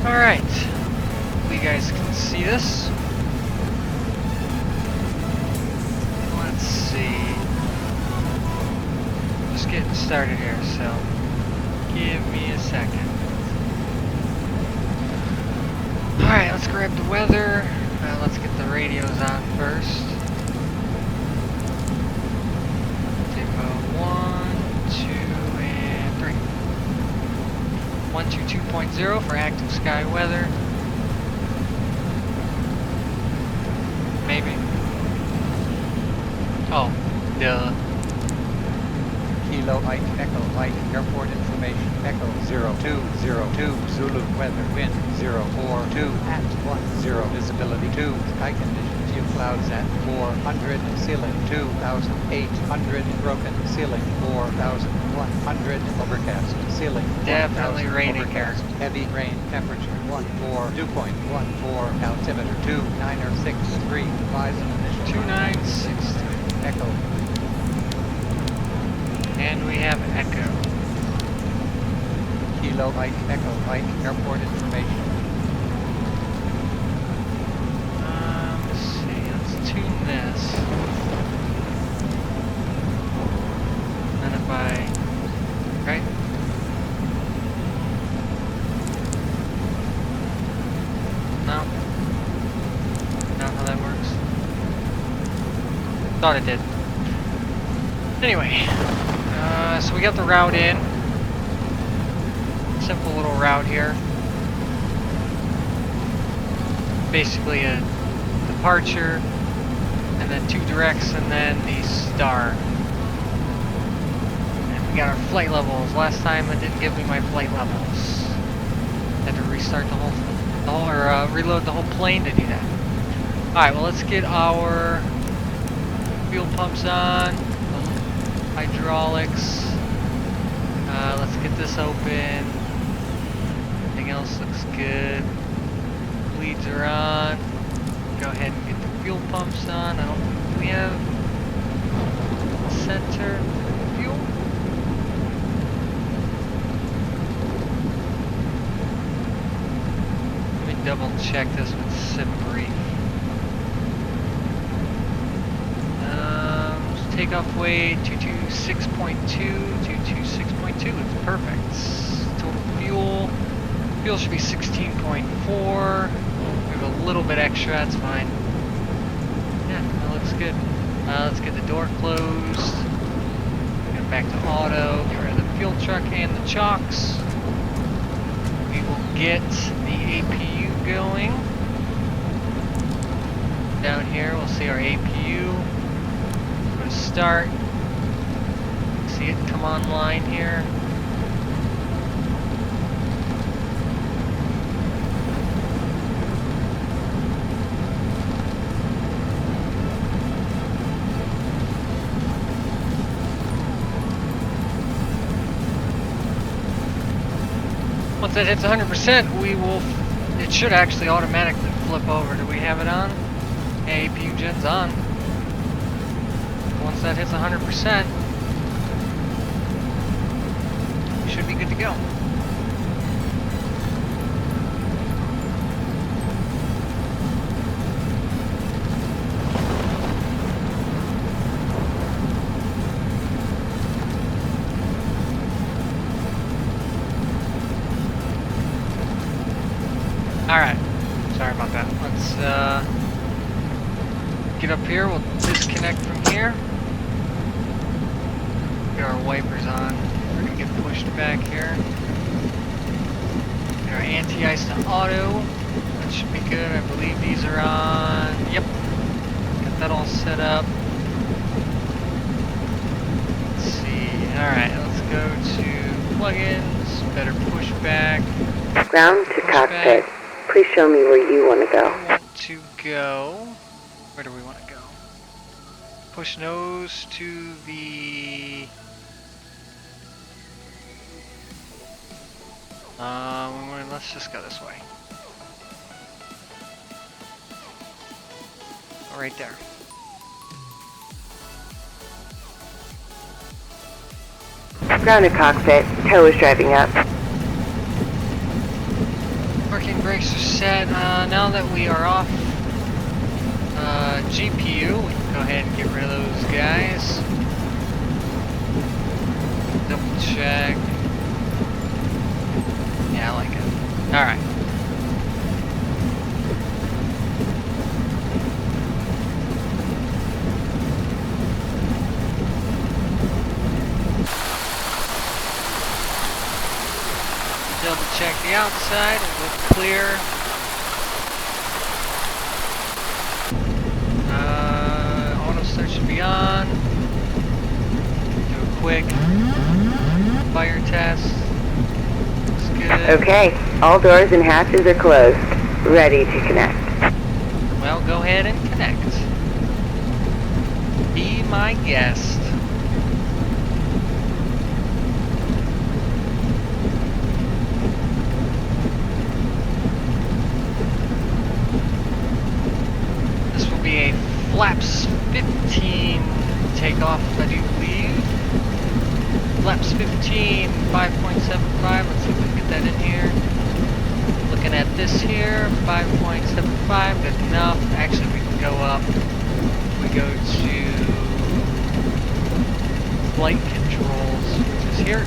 Alright, you guys can see this. Let's see. Just getting started here, so give me a second. Alright, let's grab the weather. Let's get the radios on first. Take 1, 2, and 3. 122.0 for active sky weather. Maybe. Oh, duh. Kilo Ike Echo Ike Airport information Echo 0202 Zulu weather wind 042 at 10 visibility 2 sky conditions few clouds at 400 ceiling 2800 broken ceiling 4100 overcast ceiling Definitely raining overcast here. heavy rain temperature 2.14 altimeter 2963 rise in initial 2963 Echo. And we have Echo. Kilo Ike Echo Ike airport information. Let's see, let's tune this. And if right? No? Not how that works? Thought it did. Anyway, so we got the route in. Simple little route here. Basically a departure, and then 2 directs, and then the star. And we got our flight levels. Last time it didn't give me my flight levels. Had to restart the whole reload the whole plane to do that. Alright, well let's get our fuel pumps on. Hydraulics. Let's get this open. Everything else looks good. Bleeds are on. Go ahead and get the fuel pumps on. I don't think we have center fuel. Let me double check this with SimBrief. Takeoff weight 226.2, 226.2, it's perfect. Total fuel should be 16.4. We have a little bit extra, that's fine. Yeah, that looks good. Let's get the door closed. Get it back to auto, get rid of the fuel truck and the chocks. We will get the APU going. Down here we'll see our APU. Start. See it come online here. Once that hits 100%, we will. It should actually automatically flip over. Do we have it on? APU gen's on. Once that hits 100%, you should be good to go. Alright, sorry about that. Let's get up here, we'll disconnect from here. Get our wipers on. We're gonna get pushed back here. Get our anti-ice to auto. That should be good. I believe these are on. Yep. Got that all set up. Let's see. Alright, let's go to plugins. Better push back. Ground to cockpit. Please show me where you want to go. We want to go. Where do we want to go? Push nose to the. Let's just go this way. Oh, right there. Ground to cockpit. Tow is driving up. We're Parking brakes are set. Now that we are off GPU, we can go ahead and get rid of those guys. Double check. Yeah, I like it. Alright. Double check the outside, it looks clear. Auto start should be on. Do a quick fire test. Looks good. Okay, all doors and hatches are closed. Ready to connect. Well, go ahead and connect. Be my guest. This will be a flaps 15 takeoff, I do believe. Flaps 15, 5.75. Let's see if we can get that in here. Looking at this here, 5.75, good enough. Actually, we can go up. We go to flight controls, which is here.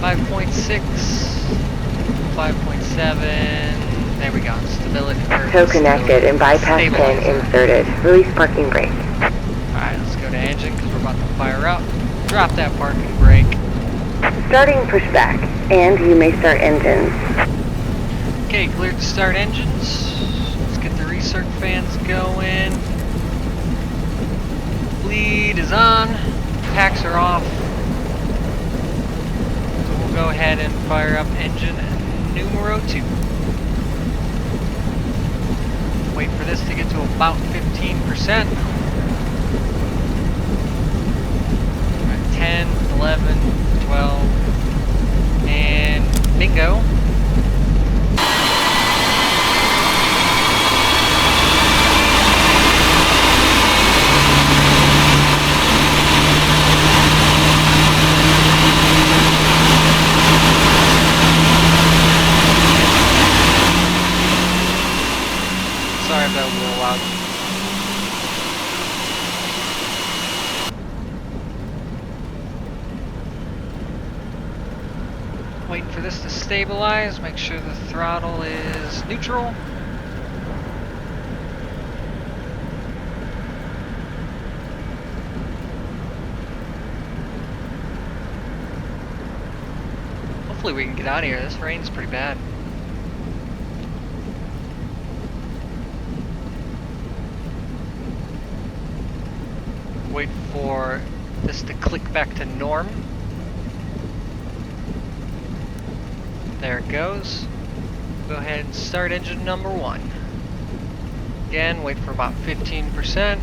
5.6, 5.7. There we go. Stability. Tow connected and bypass pin inserted. Release parking brake. Alright, let's go to engine because we're about to fire up. Drop that parking brake. Starting pushback, and you may start engines. Okay, cleared to start engines. Let's get the recirc fans going. Bleed is on. Packs are off. So we'll go ahead and fire up engine numero 2. Wait for this to get to about 15%. 10, 11, 12, and bingo. Sorry if that was a little loud. Waiting for this to stabilize, make sure the throttle is neutral. Hopefully we can get out of here, this rain's pretty bad. Wait for this to click back to norm. There it goes. Go ahead and start engine number 1. Again, wait for about 15%.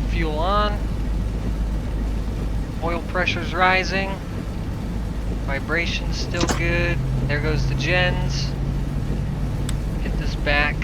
Fuel on. Oil pressure's rising. Vibration's still good. There goes the gens. Get this back.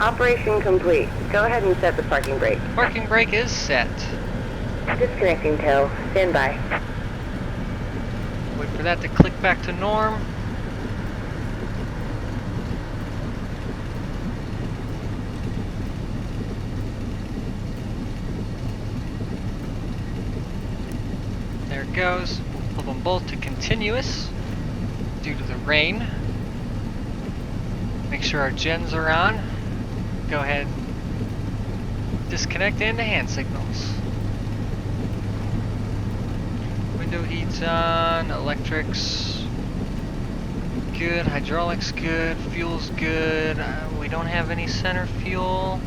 Operation complete. Go ahead and set the parking brake. Parking brake is set. Disconnecting tow. Stand by. Wait for that to click back to norm. There it goes. We'll put them both to continuous due to the rain. Make sure our gens are on. Go ahead. Disconnect into hand signals. Window heat's on, electrics good, hydraulics good, fuel's good. We don't have any center fuel.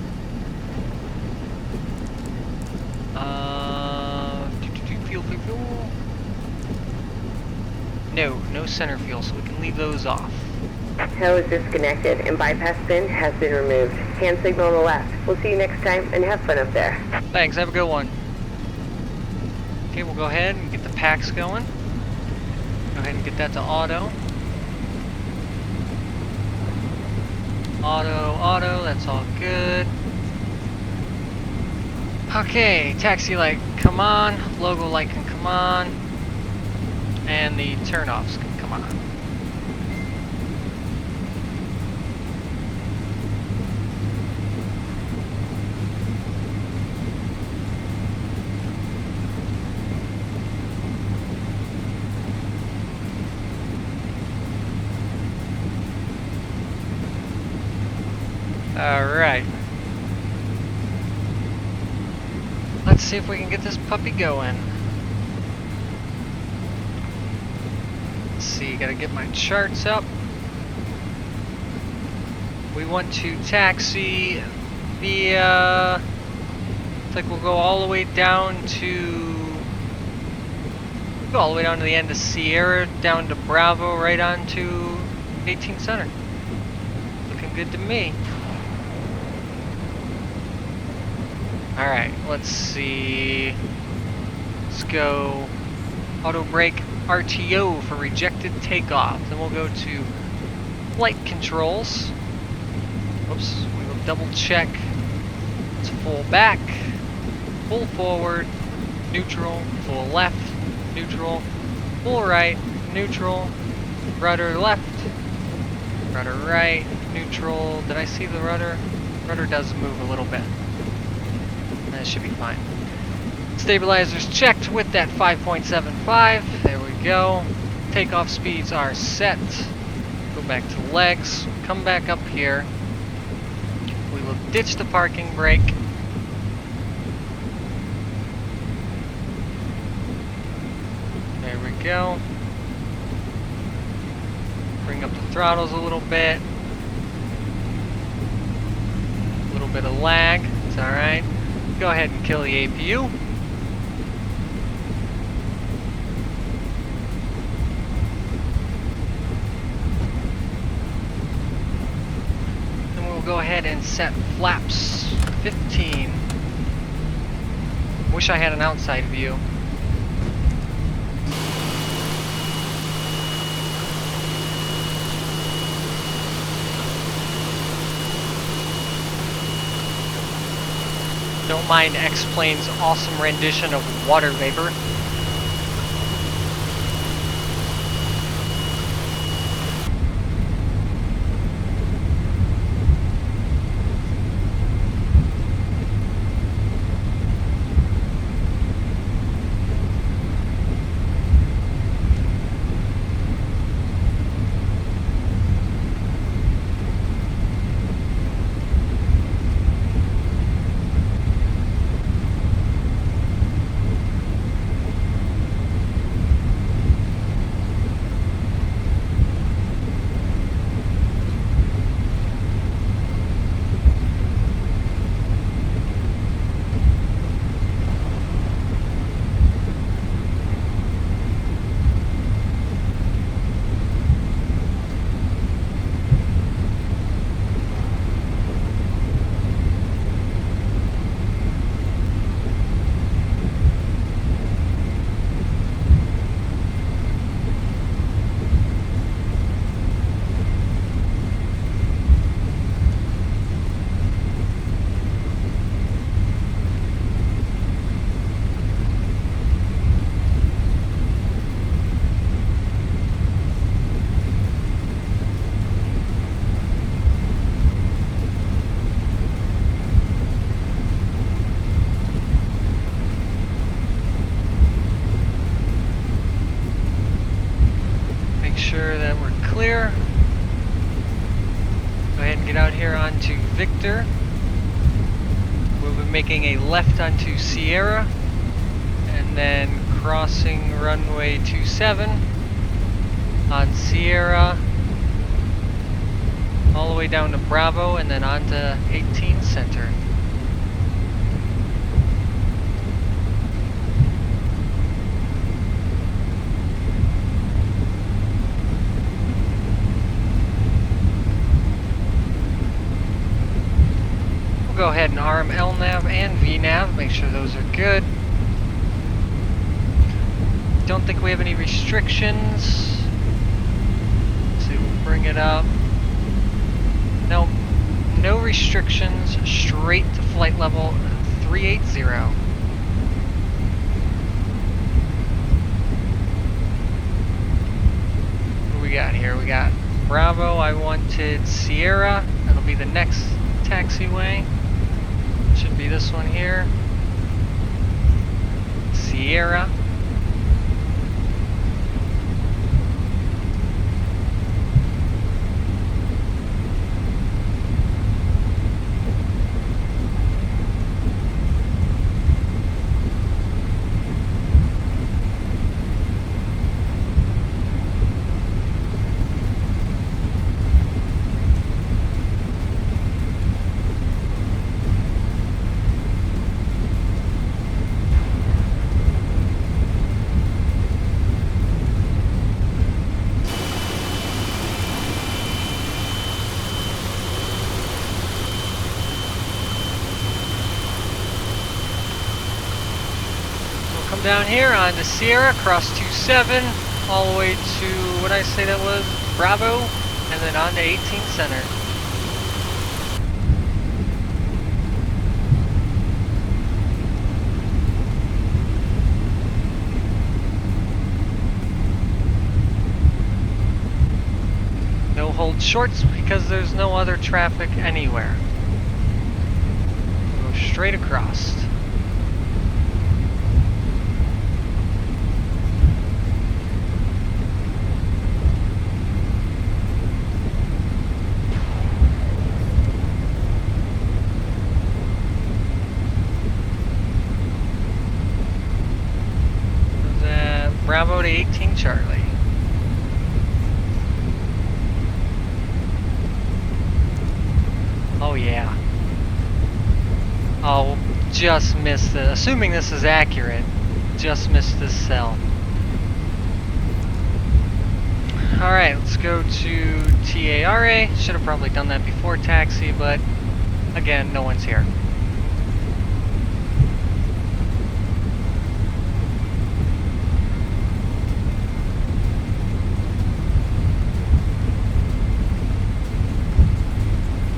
Fuel. No center fuel, so we can leave those off. Tow is disconnected and bypass bin has been removed. Hand signal on the left. We'll see you next time and have fun up there. Thanks, have a good one. Okay, we'll go ahead and get the packs going. Go ahead and get that to auto. Auto, that's all good. Okay, taxi light, come on. Logo light can come on. And the turn-offs can come on. Alright. Let's see if we can get this puppy going. Let's see, gotta get my charts up. We want to taxi via... Looks like we'll go all the way down to... Go all the way down to the end of Sierra, down to Bravo, right on to 18 Center. Looking good to me. Alright, let's see. Let's go auto brake RTO for rejected takeoff. Then we'll go to flight controls. Whoops, we will double check. It's full back, full forward, neutral, full left, neutral, full right, neutral, rudder left, rudder right, neutral. Did I see the rudder? Rudder does move a little bit. That should be fine. Stabilizers checked with that 5.75. There we go. Takeoff speeds are set. Go back to legs. Come back up here. We will ditch the parking brake. There we go. Bring up the throttles a little bit. A little bit of lag. It's alright. Go ahead and kill the APU. Then we'll go ahead and set flaps 15. Wish I had an outside view. Don't mind X-Plane's awesome rendition of water vapor. Sure that we're clear. Go ahead and get out here onto Victor. We'll be making a left onto Sierra and then crossing runway 27 on Sierra all the way down to Bravo and then onto 18 Center. go ahead and arm LNAV and VNAV, make sure those are good. Don't think we have any restrictions. Let's see, we'll bring it up. No, no restrictions, straight to flight level 380. What do we got here? We got Bravo, I wanted Sierra. That'll be the next taxiway. Should be this one here. Sierra. Come down here on to Sierra, cross 27, all the way to, what did I say that was? Bravo, and then on to 18 Center. No hold shorts because there's no other traffic anywhere. We'll go straight across. Bravo to 18 Charlie. Oh yeah. Oh, just missed it. Assuming this is accurate, just missed this cell. Alright, let's go to TARA. Should have probably done that before taxi, but again, no one's here.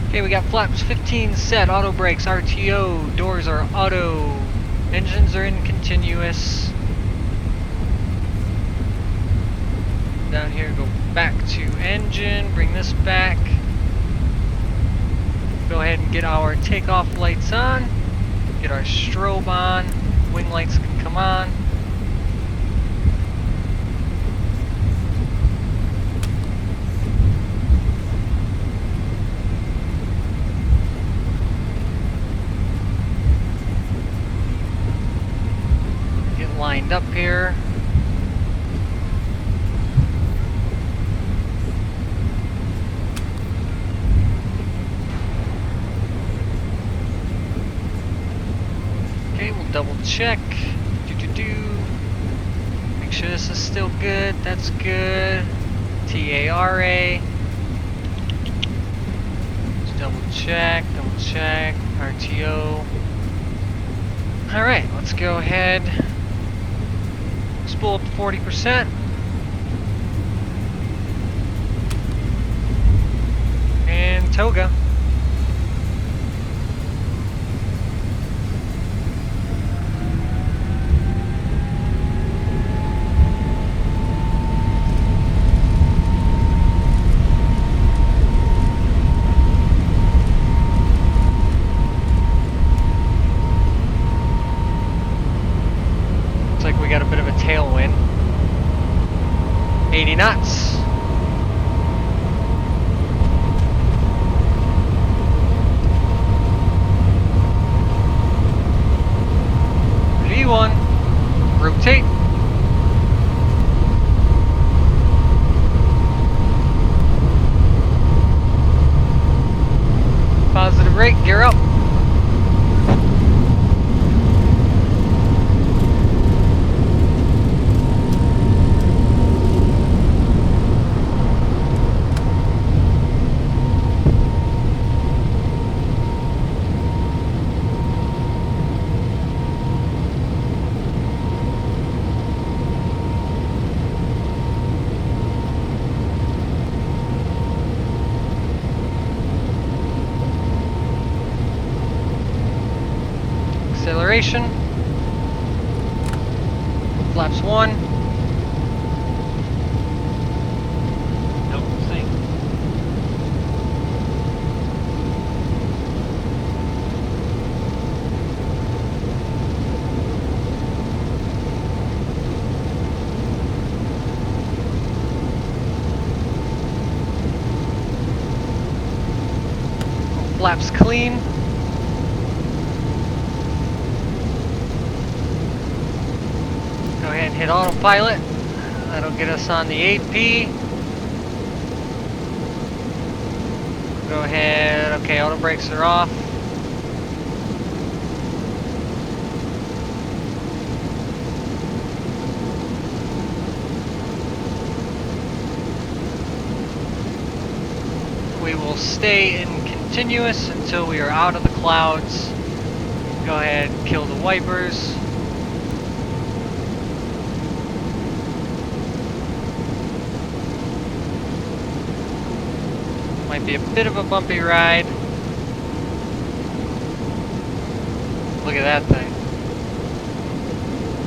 Okay, we got flaps 15 set, auto brakes, RTO, doors are auto, engines are in continuous. Down here, go back to engine, bring this back. Go ahead and get our takeoff lights on, get our strobe on, wing lights can come on. Lined up here. Okay, we'll double check. Make sure this is still good. That's good. TARA. Just double check, RTO. Alright, let's go ahead. Spool up to 40%. And toga. Looks like we got a bit of a tailwind. 80 knots. V1. Rotate. Positive rate, gear up. acceleration. Flaps 1. Don't sink. Flaps clean. Go ahead and hit autopilot. That'll get us on the 8P. Go ahead. Okay, auto brakes are off. We will stay in continuous until we are out of the clouds. Go ahead and kill the wipers. Might be a bit of a bumpy ride. Look at that thing.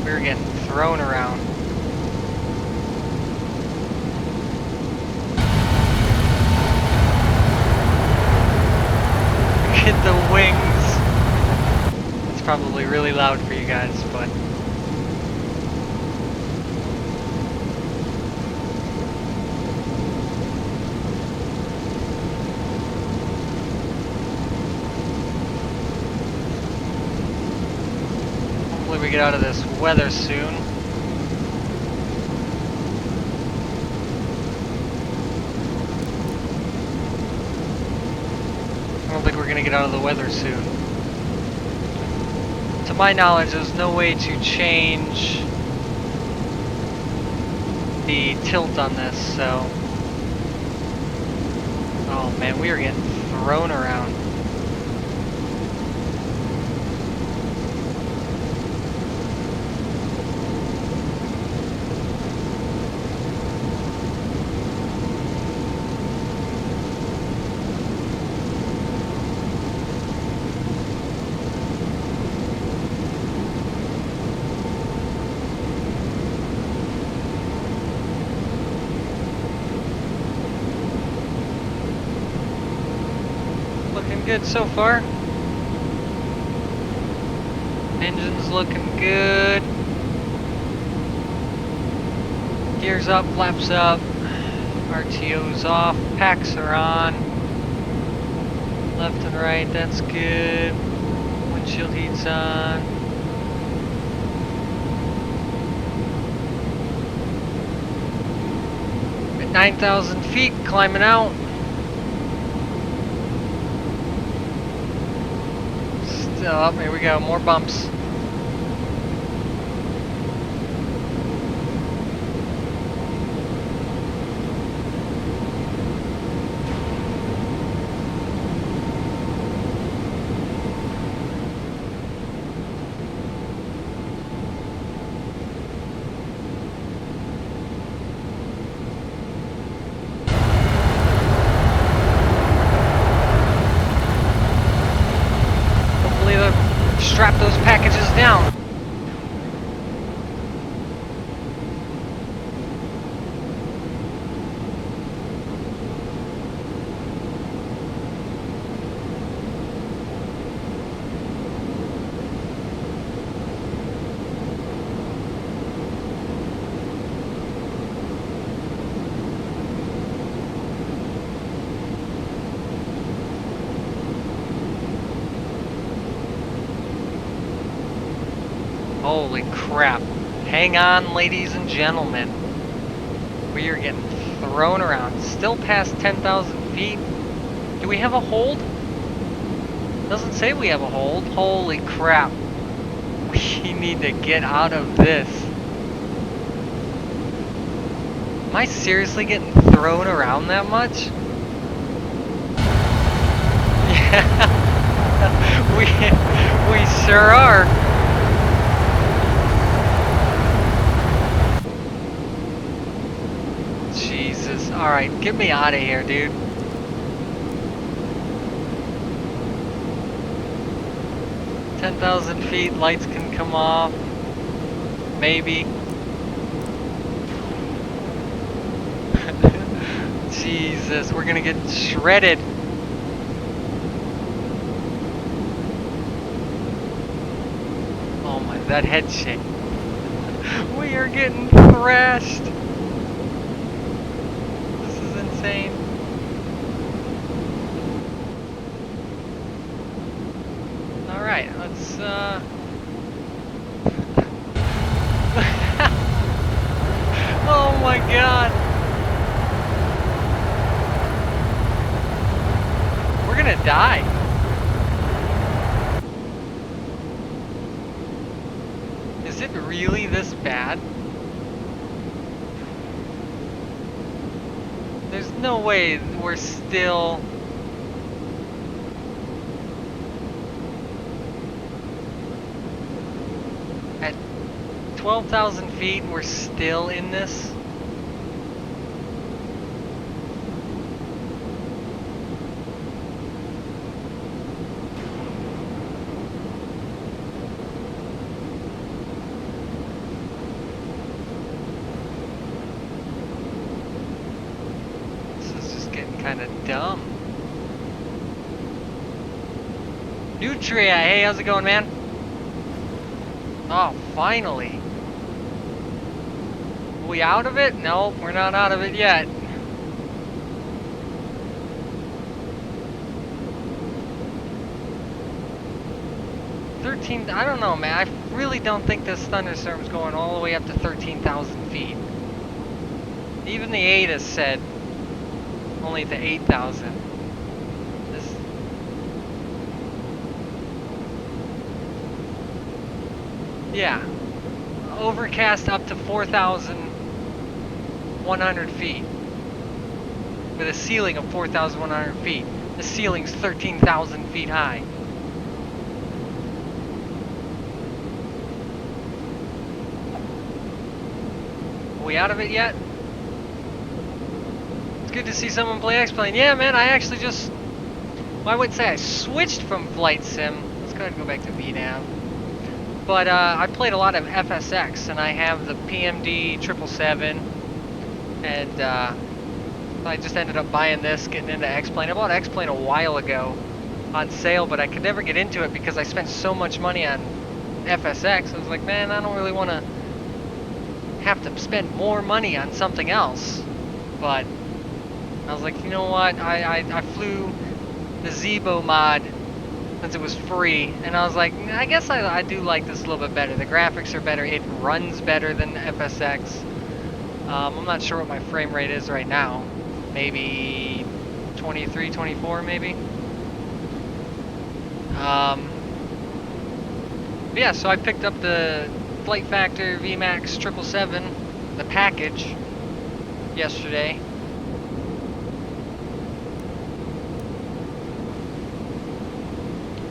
We're getting thrown around. Look at the wings. It's probably really loud for you guys, but hopefully we get out of this weather soon. I don't think we're gonna get out of the weather soon. To my knowledge, there's no way to change the tilt on this, so... Oh man, we are getting thrown around. Looking good so far. Engine's looking good. Gears up, flaps up. RTO's off, packs are on. Left and right, that's good. Windshield heat's on. At 9,000 feet, climbing out. Still up, here we go, more bumps. Strap those packages down. Holy crap. Hang on, ladies and gentlemen. We are getting thrown around. Still past 10,000 feet. Do we have a hold? Doesn't say we have a hold. Holy crap. We need to get out of this. Am I seriously getting thrown around that much? Yeah. we sure are. Jesus. Alright, get me out of here, dude. 10,000 feet, lights can come off. Maybe. Jesus, we're gonna get shredded. Oh my, that head shake. We are getting thrashed. This is insane. Alright, let's oh my god. We're gonna die. Is it really this bad? There's no way we're still... At 12,000 feet, we're still in this? Kind of dumb. Nutria, hey, how's it going, man? Oh, finally. Are we out of it? No, we're not out of it yet. I don't know, man. I really don't think this thunderstorm's going all the way up to 13,000 feet. Even the AIDA said only to 8,000. This... Yeah. Overcast up to 4,100 feet. With a ceiling of 4,100 feet. The ceiling's 13,000 feet high. Are we out of it yet? Good to see someone play X-Plane. Yeah, man, I actually just... Well, I wouldn't say I switched from Flight Sim. Let's go ahead and go back to VNav. But I played a lot of FSX, and I have the PMD 777, and I just ended up buying this, getting into X-Plane. I bought X-Plane a while ago on sale, but I could never get into it because I spent so much money on FSX. I was like, man, I don't really want to have to spend more money on something else. But I was like, you know what, I flew the Zebo mod since it was free, and I was like, I guess I do like this a little bit better. The graphics are better, it runs better than FSX. I'm not sure what my frame rate is right now. Maybe 23, 24 maybe? Yeah, so I picked up the Flight Factor VMAX 777, the package, yesterday.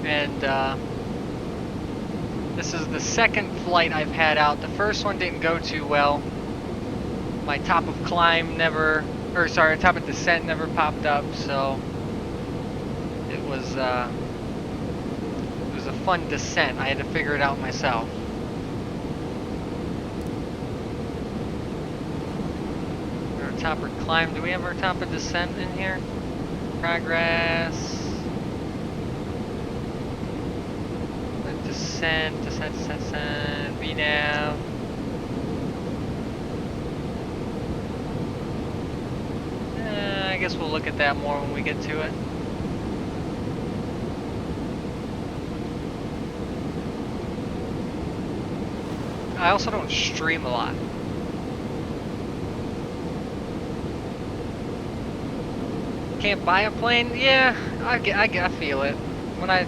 And this is the second flight I've had out. The first one didn't go too well. My top of climb never, or sorry, top of descent never popped up, so it was a fun descent. I had to figure it out myself. Our top of climb. Do we have our top of descent in here? Progress. Descent, VNav. I guess we'll look at that more when we get to it. I also don't stream a lot. Can't buy a plane? Yeah, I feel it. When I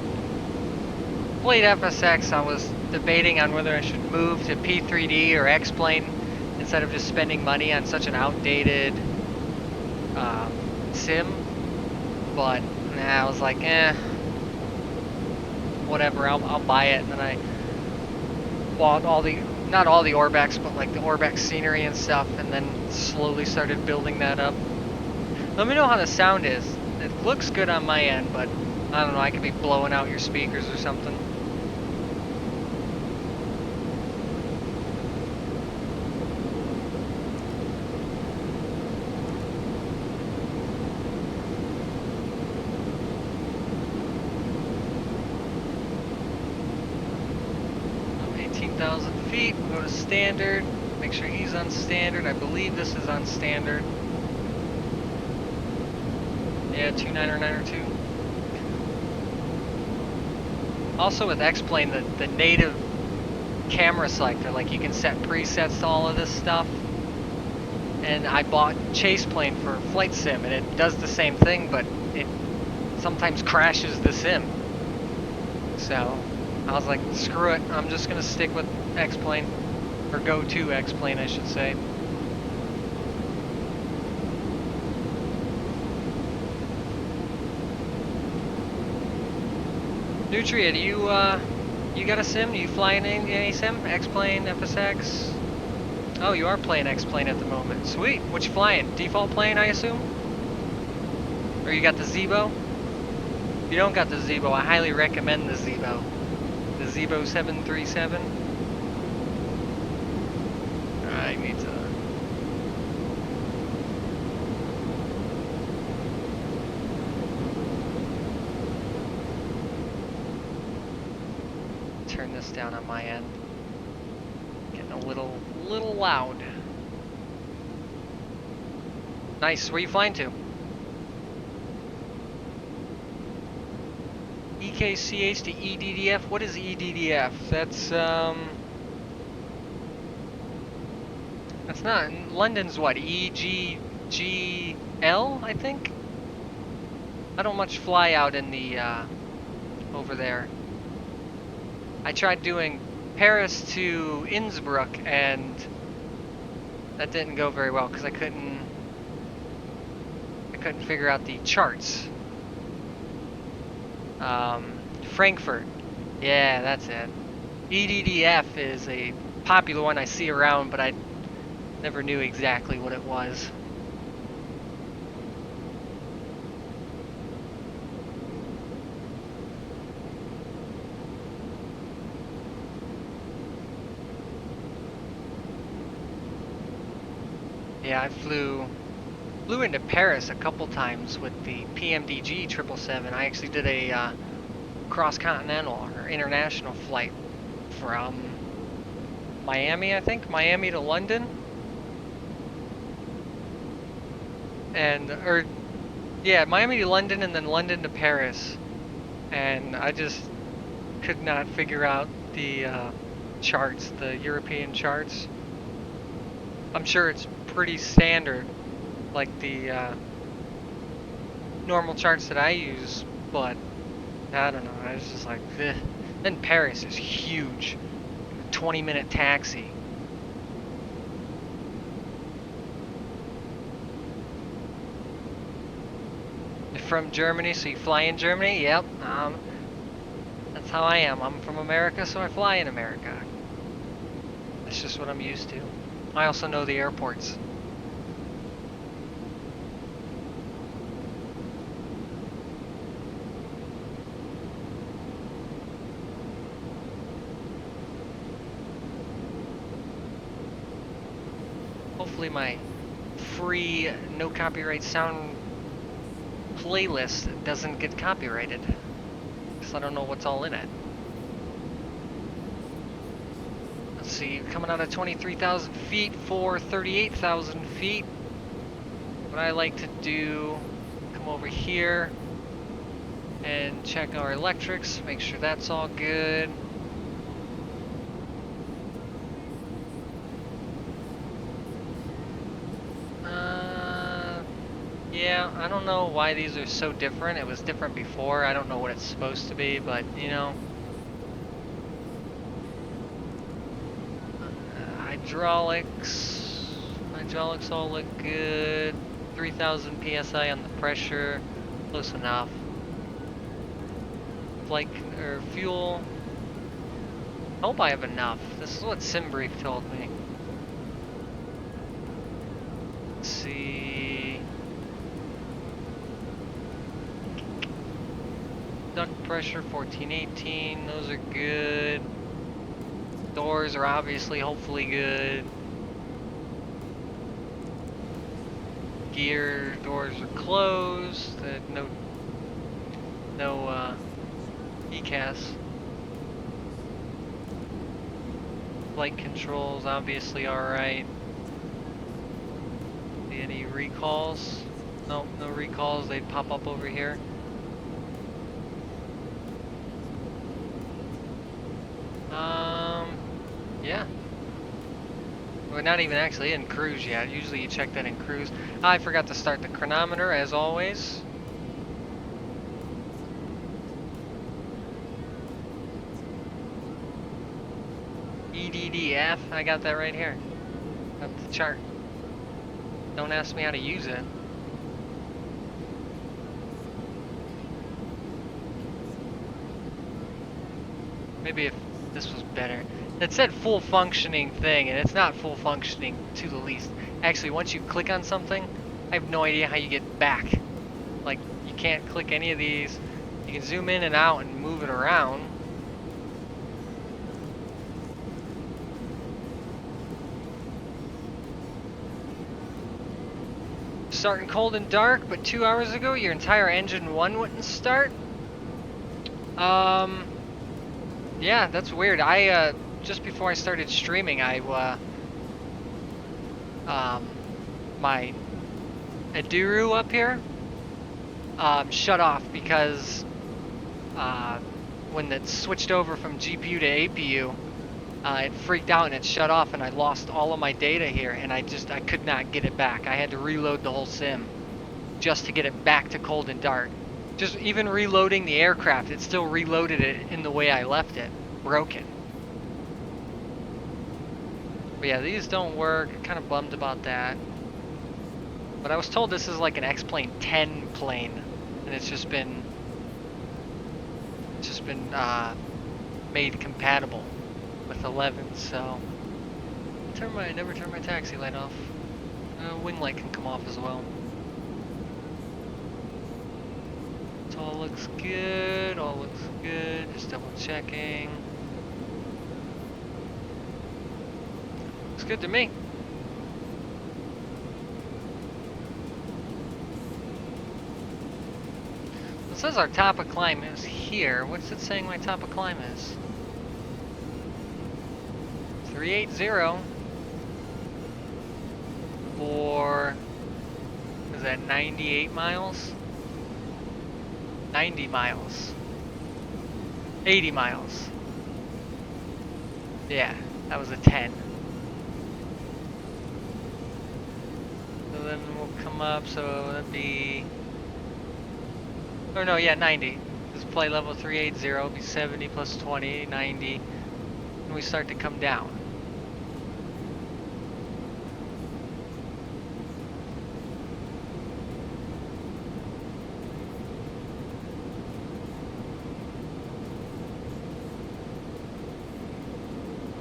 played FSX, I was debating on whether I should move to P3D or X-Plane instead of just spending money on such an outdated sim. But I was like, whatever, I'll buy it. And then I bought all the, not all the Orbex, but like the Orbex scenery and stuff, and then slowly started building that up. Let me know how the sound is. It looks good on my end, but I don't know, I could be blowing out your speakers or something. 23,000 feet. We'll go to standard. Make sure he's on standard. I believe this is on standard. Yeah, 29902. Also with X-Plane, the native camera selector, like you can set presets to all of this stuff. And I bought Chase Plane for Flight Sim, and it does the same thing, but it sometimes crashes the sim. So I was like, screw it, I'm just gonna stick with X-Plane, or go to X-Plane, I should say. Nutria, do you got a sim? Do you fly in any sim? X-Plane, FSX? Oh, you are playing X-Plane at the moment. Sweet. What you flying? Default plane, I assume? Or you got the Zebo? If you don't got the Zebo, I highly recommend the Zebo. The Zebo 737. I need to... turn this down on my end. Getting a little loud. Nice. Where you flying to? EKCH to EDDF. What is EDDF? That's not London's what? EGGL, I think. I don't much fly out in the over there. I tried doing Paris to Innsbruck, and that didn't go very well because I couldn't figure out the charts. Frankfurt, yeah, that's it. EDDF is a popular one I see around, but I never knew exactly what it was. Yeah, I flew into Paris a couple times with the PMDG 777. I actually did a cross-continental or international flight from Miami, I think, Miami to London, and Miami to London and then London to Paris, and I just could not figure out the charts, the European charts. I'm sure it's pretty standard, like the normal charts that I use, but I don't know, I was just like, eh. Then Paris is huge. 20-minute taxi. You're from Germany, so you fly in Germany? Yep. That's how I am. I'm from America, so I fly in America. That's just what I'm used to. I also know the airports. Hopefully my free, no copyright sound playlist doesn't get copyrighted, because I don't know what's all in it. Let's see, coming out of 23,000 feet for 38,000 feet. What I like to do, come over here and check our electrics, make sure that's all good. Yeah, I don't know why these are so different. It was different before. I don't know what it's supposed to be, but you know. Hydraulics all look good. 3,000 psi on the pressure, close enough. Flight or fuel. I hope I have enough. This is what SimBrief told me. Let's see. Duct pressure 1418. Those are good. Doors are obviously, hopefully good. Gear doors are closed. No ECAS. Flight controls, obviously alright. See any recalls? Nope, no recalls. They'd pop up over here. Yeah. We're not even actually in cruise yet. Usually you check that in cruise. I forgot to start the chronometer, as always. EDDF, I got that right here. Got the chart. Don't ask me how to use it. Maybe if this was better. It said full functioning thing, and it's not full functioning to the least. Actually, once you click on something, I have no idea how you get back. Like, you can't click any of these. You can zoom in and out and move it around. Starting cold and dark, but 2 hours ago your entire engine 1 wouldn't start? Yeah, that's weird. I, just before I started streaming, my Aduru up here, shut off because, when it switched over from GPU to APU, it freaked out and it shut off and I lost all of my data here and I could not get it back. I had to reload the whole sim just to get it back to cold and dark. Just even reloading the aircraft, it still reloaded it in the way I left it, broken. But yeah, these don't work. Kind of bummed about that. But I was told this is like an X-Plane 10 plane, and it's just been made compatible with 11. So never turn my taxi light off. Wing light can come off as well. So all looks good. All looks good. Just double checking. Looks good to me. It says our top of climb is here. What's it saying my top of climb is? 380 for, is that 98 miles? 90 miles. 80 miles. Yeah, that was a 10. So then we'll come up, so that'd be, or no, yeah, 90. This is flight level 380, it'll be 70 plus 20, 90. And we start to come down.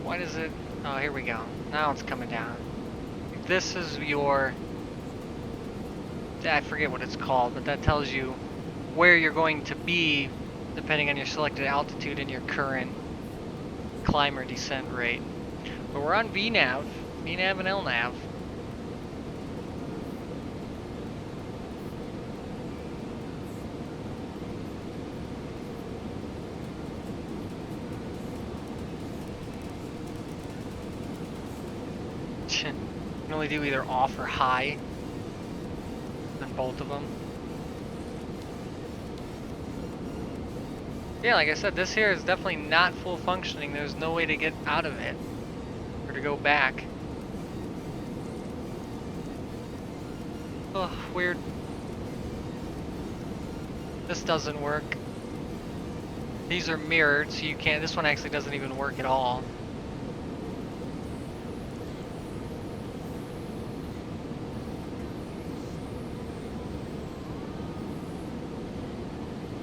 Why does it, oh, here we go. Now it's coming down. This is your, I forget what it's called, but that tells you where you're going to be depending on your selected altitude and your current climb or descent rate. But we're on VNAV and LNAV. You can only do either off or high, and both of them. Yeah, like I said, this here is definitely not full functioning. There's no way to get out of it or to go back. Oh, weird. This doesn't work. These are mirrored, so you can't. This one actually doesn't even work at all.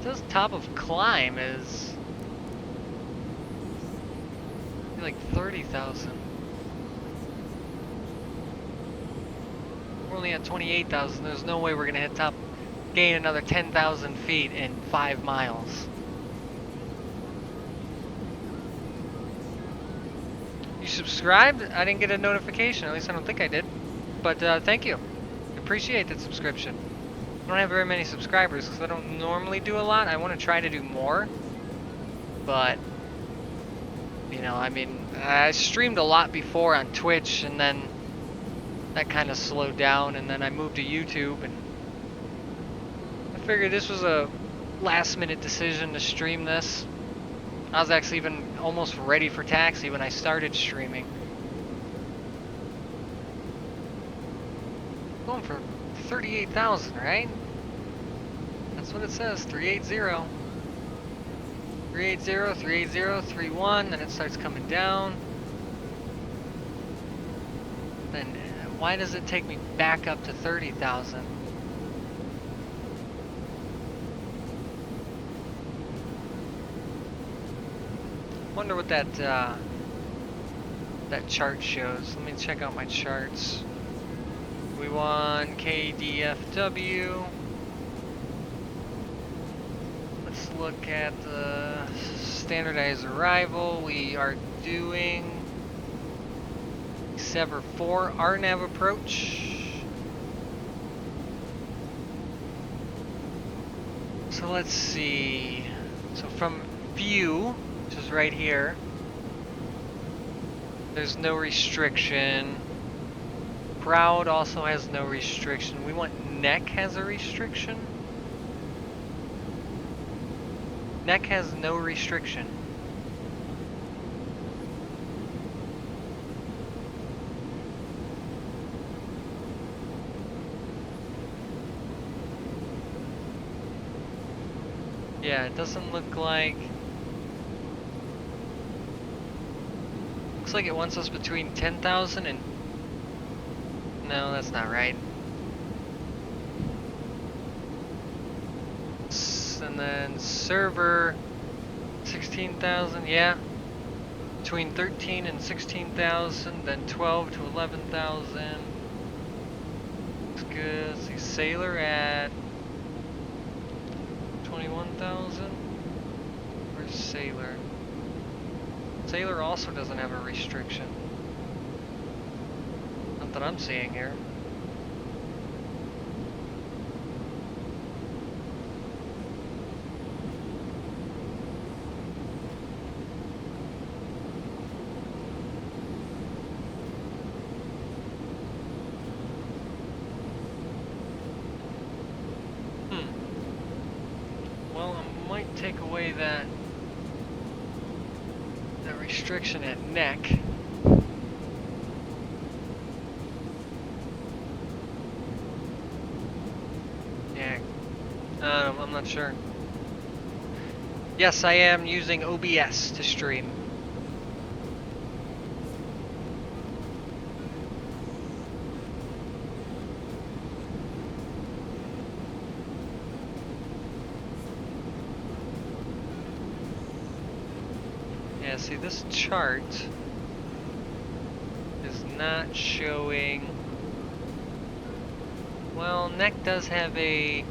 This top of climb is like 30,000. We're only at 28,000. There's no way we're gonna hit top, gain another 10,000 feet in 5 miles. You subscribed? I didn't get a notification. At least I don't think I did. But thank you. Appreciate that subscription. I don't have very many subscribers because I don't normally do a lot. I want to try to do more, but You know, I mean, I streamed a lot before on Twitch, and then that kind of slowed down, and then I moved to YouTube, and I figured this was a last-minute decision to stream this. I was actually even almost ready for taxi when I started streaming. Going for 38,000, right? That's what it says, 380. 380, 380, 31, then it starts coming down. Then why does it take me back up to 30,000? Wonder what that chart shows. Let me check out my charts. We want KDFW. Let's look at the standardized arrival. We are doing Sever 4 RNAV approach. So let's see. So from view, which is right here, there's no restriction. Crowd also has no restriction. We want neck has a restriction. Neck has no restriction. Yeah, it doesn't look like... Looks like it wants us between 10,000 and... No, that's not right. And then server 16,000, yeah. Between 13 and 16,000, then 12 to 11,000. Looks good. Let's see, sailor at 21,000. Where's sailor? Sailor also doesn't have a restriction. Not that I'm seeing here. Well, I might take away that restriction at neck. Yeah, I'm not sure. Yes, I am using OBS to stream. Yeah, see, this chart is not showing... Well, neck does have a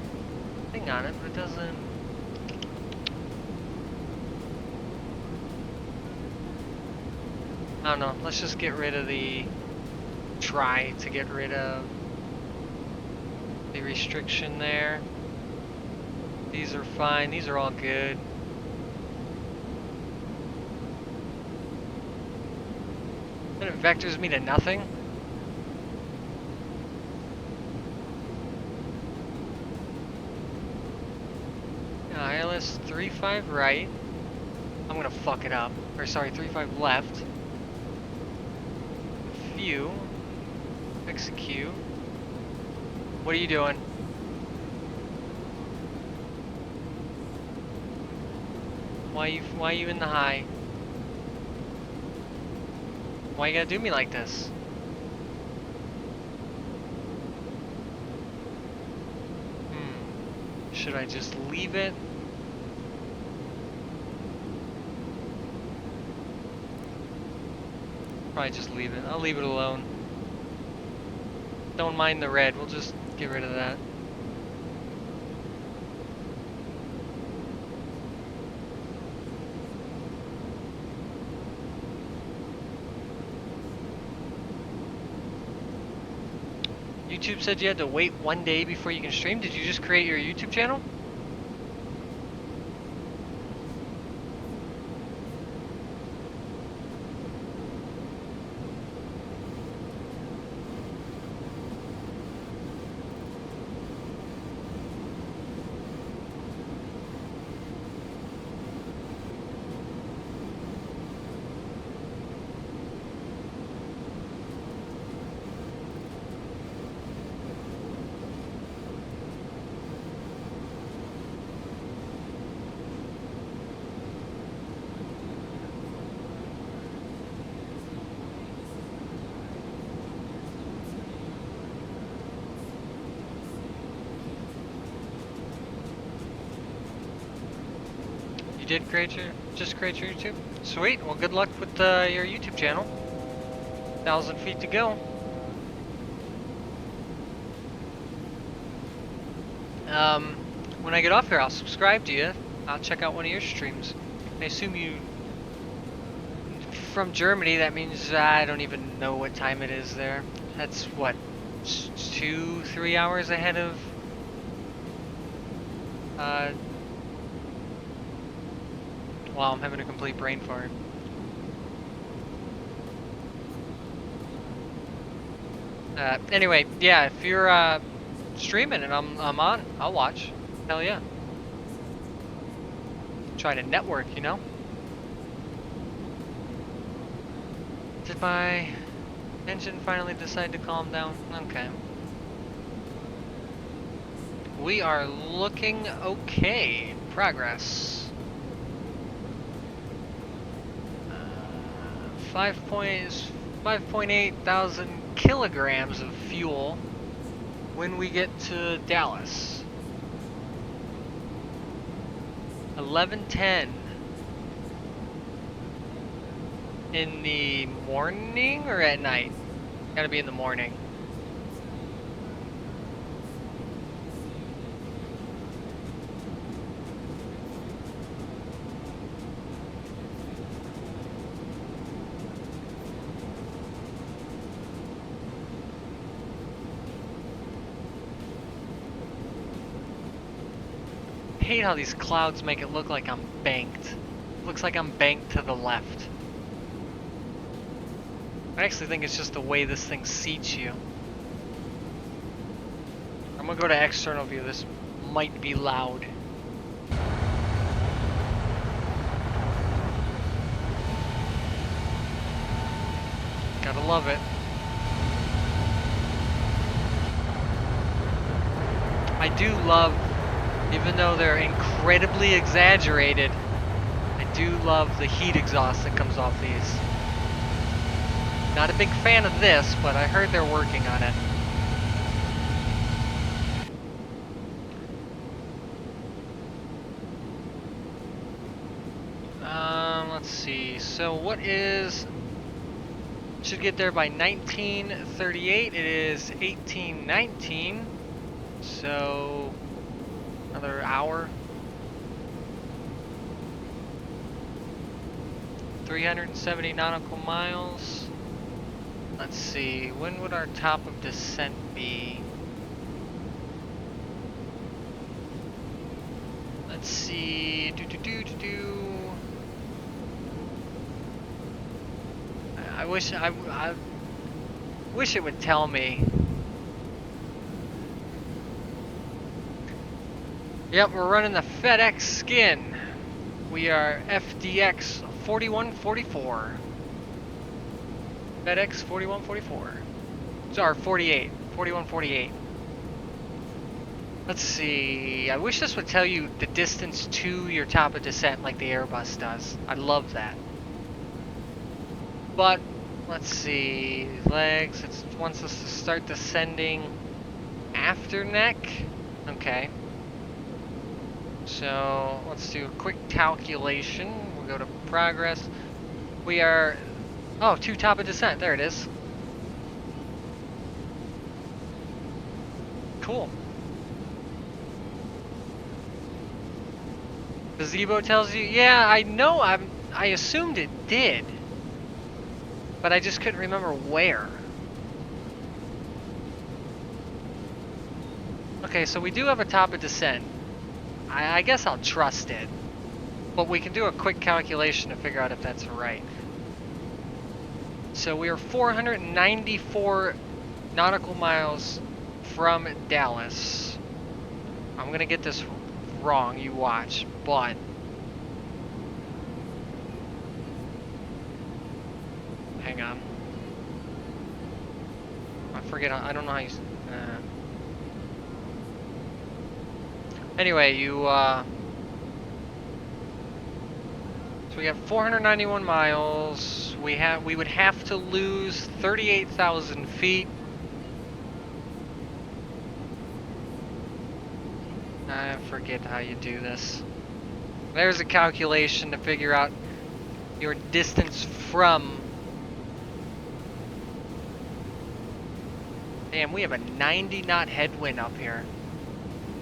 thing on it, but it doesn't... I don't know, let's just get rid of the... Try to get rid of the restriction there. These are fine, these are all good. And it vectors me to nothing. ILS 35 right. I'm gonna fuck it up. Or sorry, 35 left. View. Execute. What are you doing? Why are you in the high? Why you gotta do me like this? Should I just leave it? Probably just leave it. I'll leave it alone. Don't mind the red. We'll just get rid of that. YouTube said you had to wait 1 day before you can stream. Did you just create your YouTube channel? did create your YouTube? Sweet. Well, good luck with your YouTube channel. 1,000 feet to go. When I get off here, I'll subscribe to you. I'll check out one of your streams. I assume you from Germany. That means I don't even know what time it is there. That's what, 2-3 hours ahead of wow, I'm having a complete brain fart. Anyway, yeah, if you're streaming and I'm on, I'll watch. Hell yeah. Try to network, you know? Did my engine finally decide to calm down? Okay. We are looking okay. Progress. 5.8 thousand kilograms of fuel when we get to Dallas. 11:10 in the morning or at night? Gotta be in the morning. I hate how these clouds make it look like I'm banked. Looks like I'm banked to the left. I actually think it's just the way this thing seats you. I'm gonna go to external view. This might be loud. Gotta love it. I do love, even though they're incredibly exaggerated, I do love the heat exhaust that comes off these. Not a big fan of this, but I heard they're working on it. Let's see. So what is... Should get there by 1938. It is 1819. So another hour. 370 nautical miles. Let's see, when would our top of descent be? Let's see, I wish it would tell me. Yep, we're running the FedEx skin. We are FDX 4144. FedEx 4144. Sorry, 48. 4148. Let's see. I wish this would tell you the distance to your top of descent like the Airbus does. I love that. But, let's see. Legs. It wants us to start descending after neck. Okay. So, let's do a quick calculation. We'll go to progress. We are... Oh, to top of descent. There it is. Cool. Gazebo tells you, yeah, I know. I assumed it did, but I just couldn't remember where. Okay, so we do have a top of descent. I guess I'll trust it, but we can do a quick calculation to figure out if that's right. So we are 494 nautical miles from Dallas. I'm gonna get this wrong, you watch, but hang on. I forget, I don't know how you... Anyway, so we have 491 miles. We would have to lose 38,000 feet. I forget how you do this. There's a calculation to figure out your distance from. Damn, we have a 90 knot headwind up here.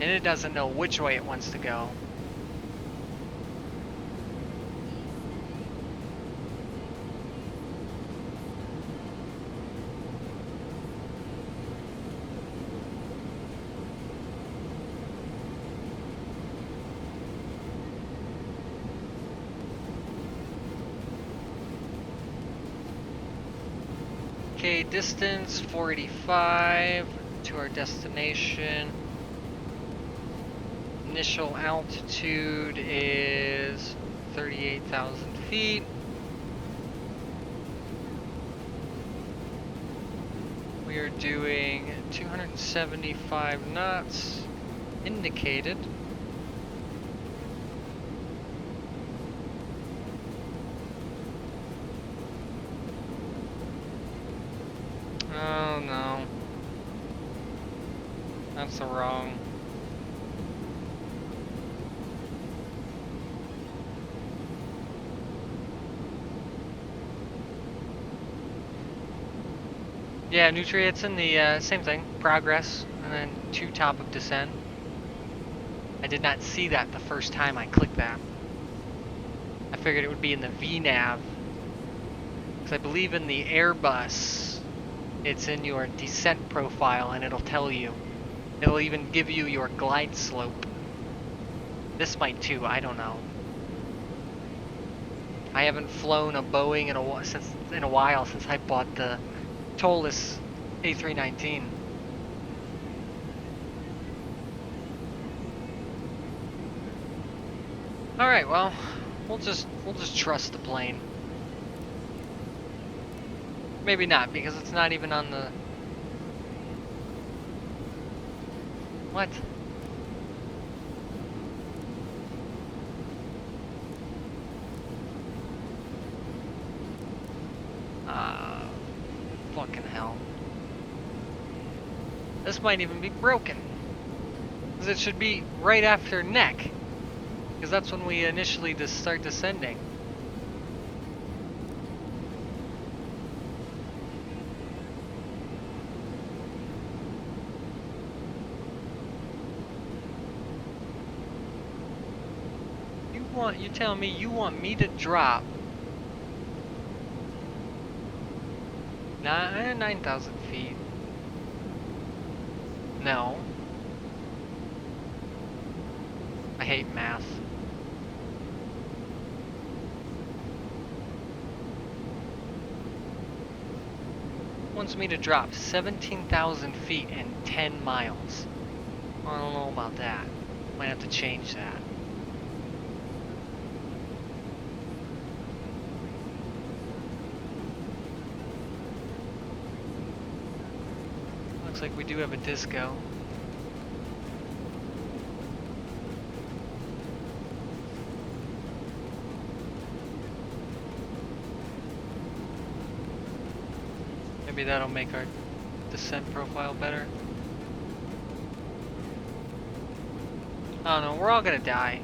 And it doesn't know which way it wants to go. Okay, distance 485 to our destination. Initial altitude is 38,000 feet. We are doing 275 knots indicated. Oh no. That's the wrong. Yeah, nutrients in the same thing, progress, and then to top of descent. I did not see that the first time I clicked that. I figured it would be in the VNav, because I believe in the Airbus, it's in your descent profile and it'll tell you. It'll even give you your glide slope. This might too, I don't know. I haven't flown a Boeing in a while since I bought the Tolus A319. All right, well, we'll just trust the plane. Maybe not, because it's not even on the. What? Fucking hell. This might even be broken. Because it should be right after neck. Because that's when we initially just start descending. You tell me you want me to drop 9,000 feet? No. I hate math. Wants me to drop 17,000 feet in 10 miles. I don't know about that. Might have to change that. Looks like we do have a disco. Maybe that'll make our descent profile better. I don't know, we're all gonna die.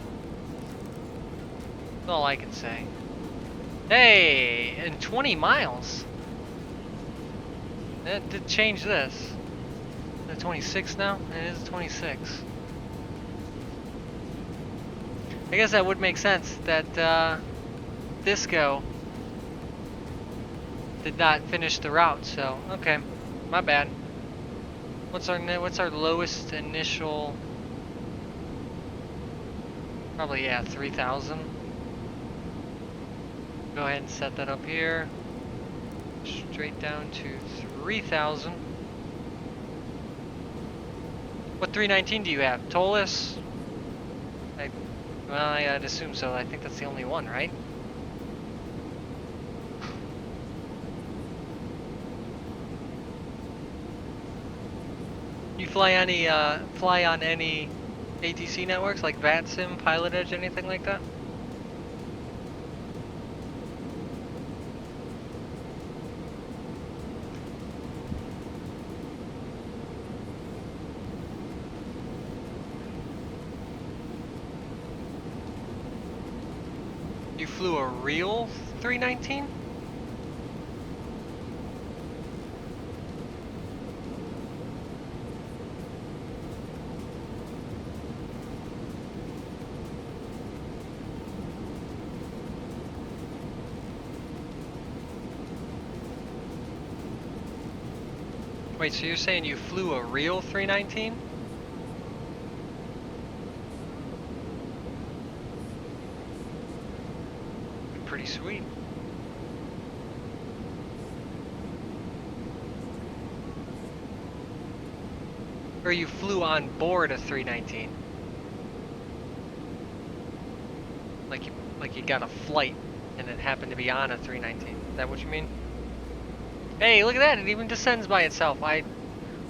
That's all I can say. Hey, in 20 miles. That did change this. Is it 26 now? It is 26. I guess that would make sense that Disco did not finish the route, so okay, my bad. What's our lowest initial? Probably, yeah, 3,000. Go ahead and set that up here. Straight down to 3,000. What 319 do you have? Tolus? Well, I'd assume so. I think that's the only one, right? You fly on any ATC networks like VATSIM, Pilot Edge, anything like that? You flew a real 319? Wait, so you're saying you flew a real 319? Pretty sweet. Or you flew on board a 319? Like you got a flight and it happened to be on a 319. Is that what you mean? Hey, look at that! It even descends by itself. I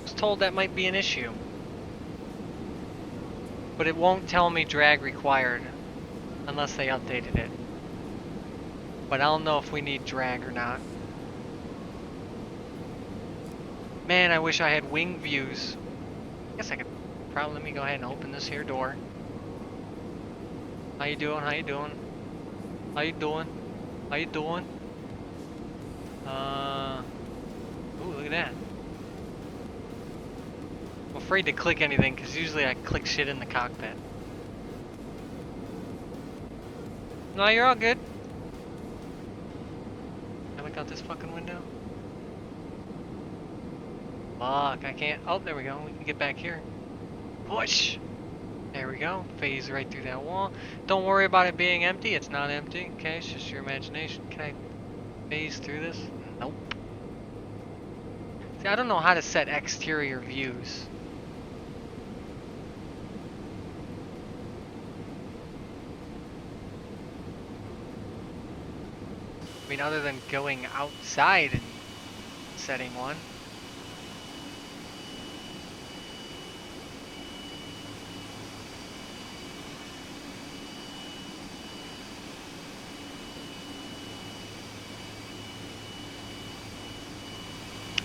was told that might be an issue. But it won't tell me drag required unless they updated it. But I'll know if we need drag or not. Man, I wish I had wing views. I guess I could probably, let me go ahead and open this here door. How you doing? How you doing? How you doing? How you doing? Ooh, look at that. I'm afraid to click anything because usually I click shit in the cockpit. No, you're all good. Can I look out this fucking window? Fuck, I can't. Oh, there we go. We can get back here. Push! There we go. Phase right through that wall. Don't worry about it being empty. It's not empty. Okay, it's just your imagination. Can I phase through this? Nope. See, I don't know how to set exterior views. I mean, other than going outside and setting one.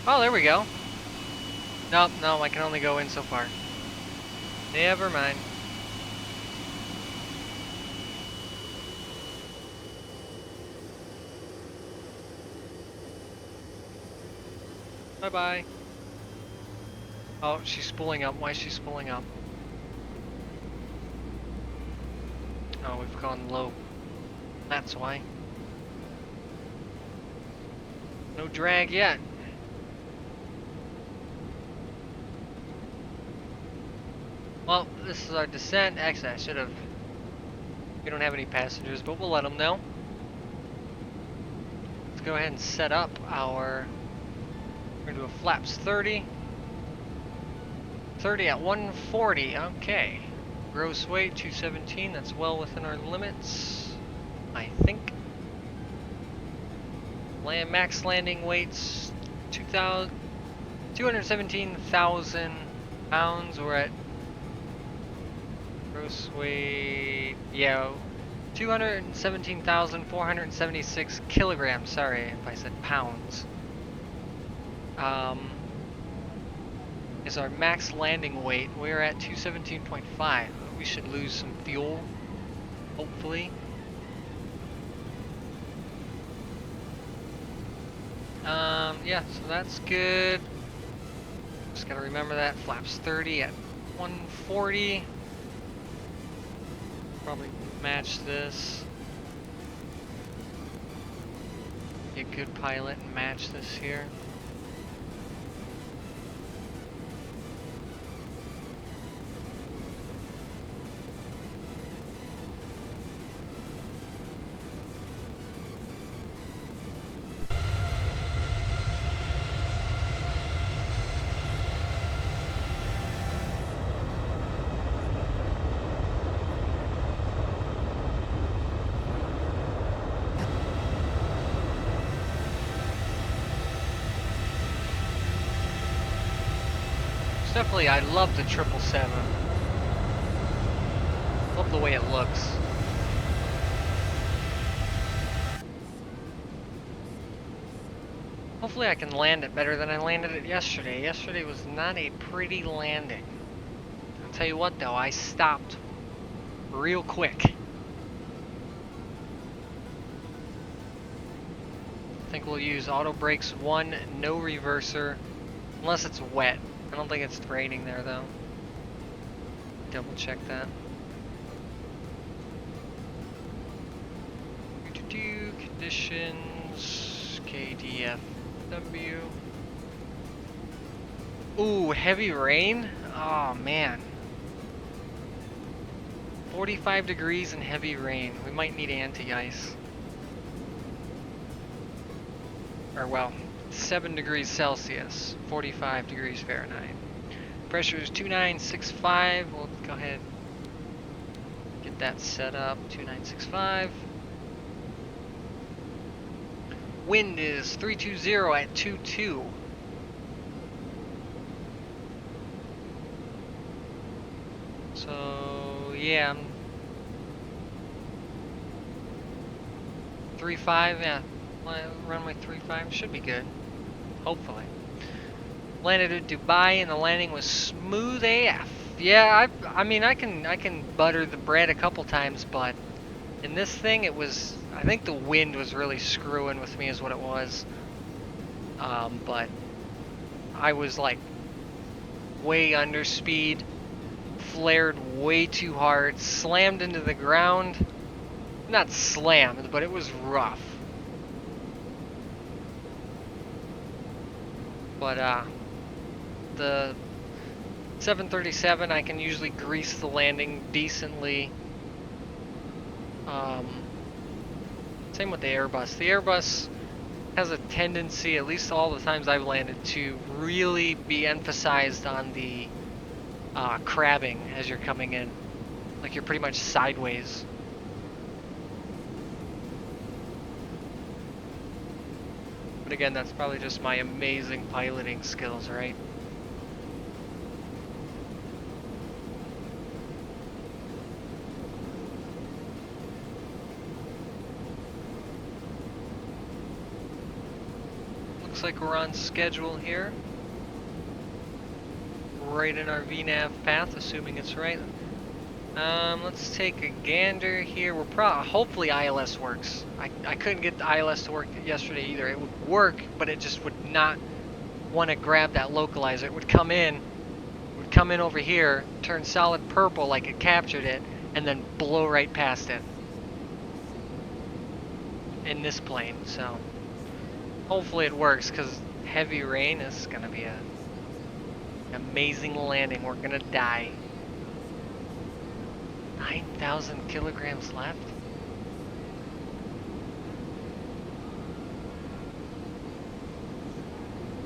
Oh, there we go. Nope, no, I can only go in so far. Never mind. Bye-bye. Oh, she's spooling up. Why is she spooling up? Oh, we've gone low. That's why. No drag yet. Well, this is our descent. Actually, I should have. We don't have any passengers, but we'll let them know. Let's go ahead and set up our. We're gonna do a flaps 30. 30 at 140. Okay. Gross weight 217. That's well within our limits, I think. Max landing weights 217,000 pounds. We're at gross weight, yeah, 217,476 kilograms. Sorry if I said pounds. Is our max landing weight. We're at 217.5. We should lose some fuel, hopefully. Yeah, so that's good. Just gotta remember that. Flaps 30 at 140. Probably match this. Be a good pilot and match this here. Definitely, I love the 777. Love the way it looks. Hopefully I can land it better than I landed it yesterday. Yesterday was not a pretty landing. I'll tell you what though, I stopped real quick. think we'll use auto brakes 1, no reverser, unless it's wet. I don't think it's raining there though. Double check that. Conditions, KDFW. Ooh, heavy rain? Oh man. 45 degrees and heavy rain. We might need anti-ice. Or well, 7 degrees Celsius, 45 degrees Fahrenheit. Pressure is 2965. We'll go ahead and get that set up. 2965. Wind is 320 at 22. So yeah, 3.5. Yeah, runway 3.5 should be good. Hopefully. Landed at Dubai and the landing was smooth AF. Yeah, I mean I can butter the bread a couple times, but in this thing it was, I think the wind was really screwing with me is what it was. But I was like way under speed, flared way too hard, slammed into the ground. Not slammed, but it was rough. But the 737, I can usually grease the landing decently. Same with the Airbus. The Airbus has a tendency, at least all the times I've landed, to really be emphasized on the crabbing as you're coming in. Like you're pretty much sideways. But again, that's probably just my amazing piloting skills, right? Looks like we're on schedule here. Right in our VNAV path, assuming it's right. Let's take a gander here. We're hopefully ILS works. I couldn't get the ILS to work yesterday either. It would work, but it just would not want to grab that localizer. It would come in over here, turn solid purple like it captured it, and then blow right past it in this plane. So hopefully it works, because heavy rain is gonna be an amazing landing. We're gonna die. 9,000 kilograms left.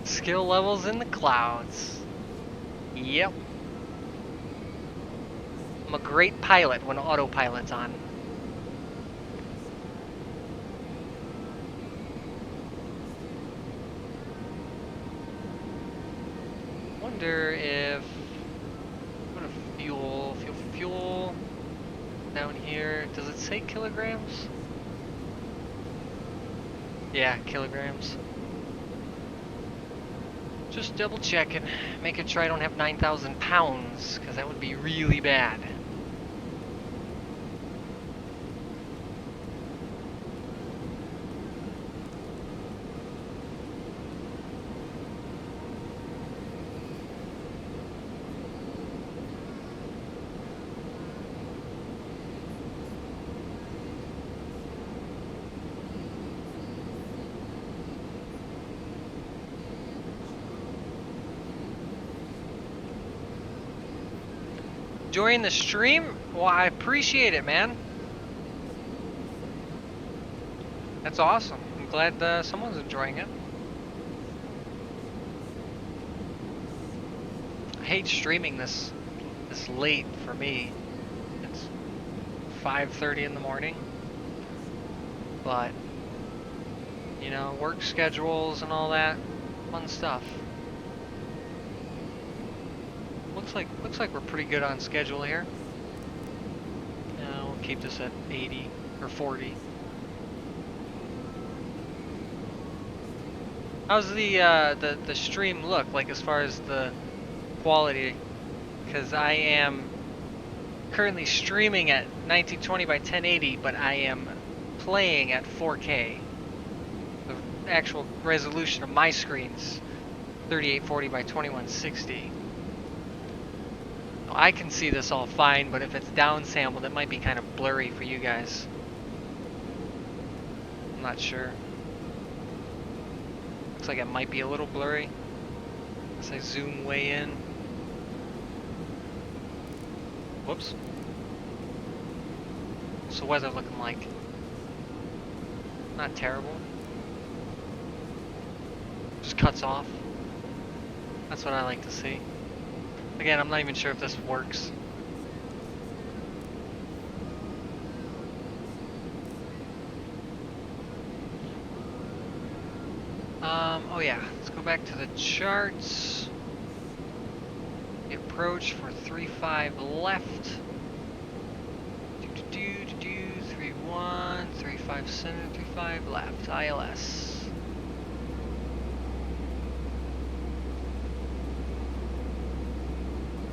Skill levels in the clouds. Yep. I'm a great pilot when autopilot's on. Wonder if what a fuel down here. Does it say kilograms? Yeah, kilograms. Just double checking, making sure I don't have 9,000 pounds, because that would be really bad. Enjoying the stream? Well, I appreciate it, man. That's awesome. I'm glad someone's enjoying it. I hate streaming this late for me. It's 5:30 in the morning. But you know, work schedules and all that fun stuff. Looks like we're pretty good on schedule here. We'll keep this at 80 or 40. How's the stream look like as far as the quality? Because I am currently streaming at 1920 by 1080, but I am playing at 4K. The actual resolution of my screen's 3840 by 2160. I can see this all fine, but if it's downsampled, it might be kind of blurry for you guys. I'm not sure. Looks like it might be a little blurry as I zoom way in. Whoops. What's the weather looking like? Not terrible. Just cuts off. That's what I like to see. Again, I'm not even sure if this works. Oh yeah, let's go back to the charts. The approach for 35 left. 31, 35 center, 35 left, ILS.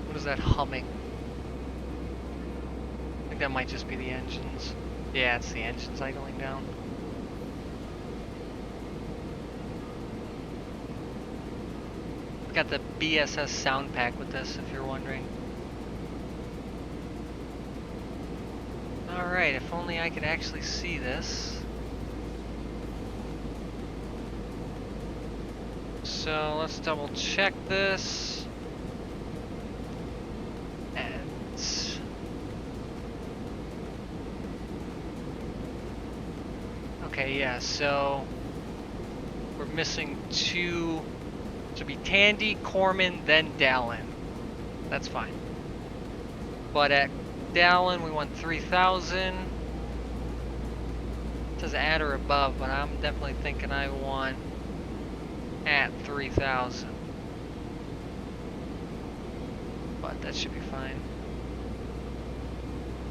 What is that humming? I think that might just be the engines. Yeah, it's the engines idling down. Got the BSS sound pack with this, if you're wondering. Alright, if only I could actually see this. So let's double check this. And okay, yeah, so we're missing two. So it'd be Tandy, Corman, then Dallin. That's fine. But at Dallin, we want 3,000. It says at or above, but I'm definitely thinking I want at 3,000. But that should be fine.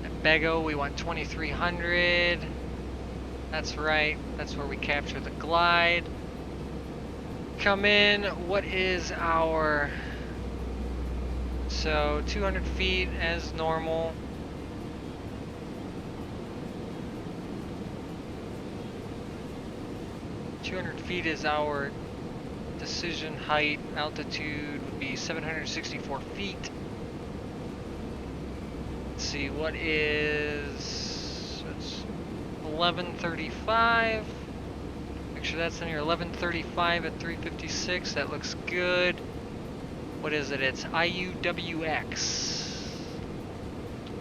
At Bego, we want 2,300. That's right. That's where we capture the glide. Come in. What is our... So 200 feet as normal. .200 feet is our decision height. Altitude would be 764 feet. Let's see, what is... So it's 1135. Make sure that's in here. 1135 at 356. That looks good. What is it? It's IUWX.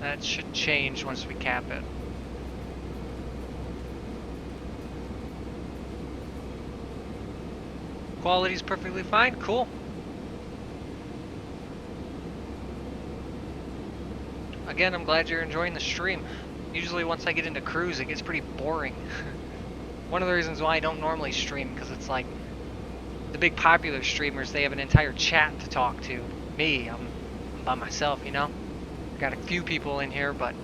That should change once we cap it. Quality's perfectly fine. Cool. Again, I'm glad you're enjoying the stream. Usually once I get into cruise, it gets pretty boring. One of the reasons why I don't normally stream, because it's like the big popular streamers, they have an entire chat to talk to. Me, I'm by myself, you know? Got a few people in here, but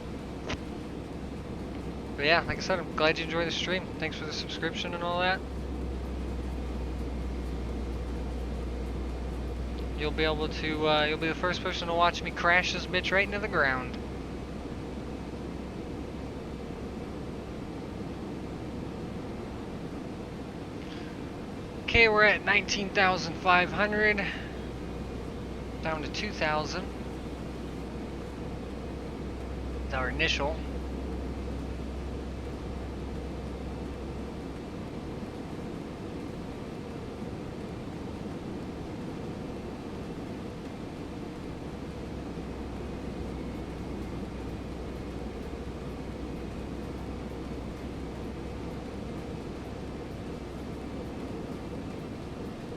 yeah, like I said, I'm glad you enjoy the stream. Thanks for the subscription and all that. You'll be able to, you'll be the first person to watch me crash this bitch right into the ground. Okay, we're at 19,500. Down to 2,000. It's our initial.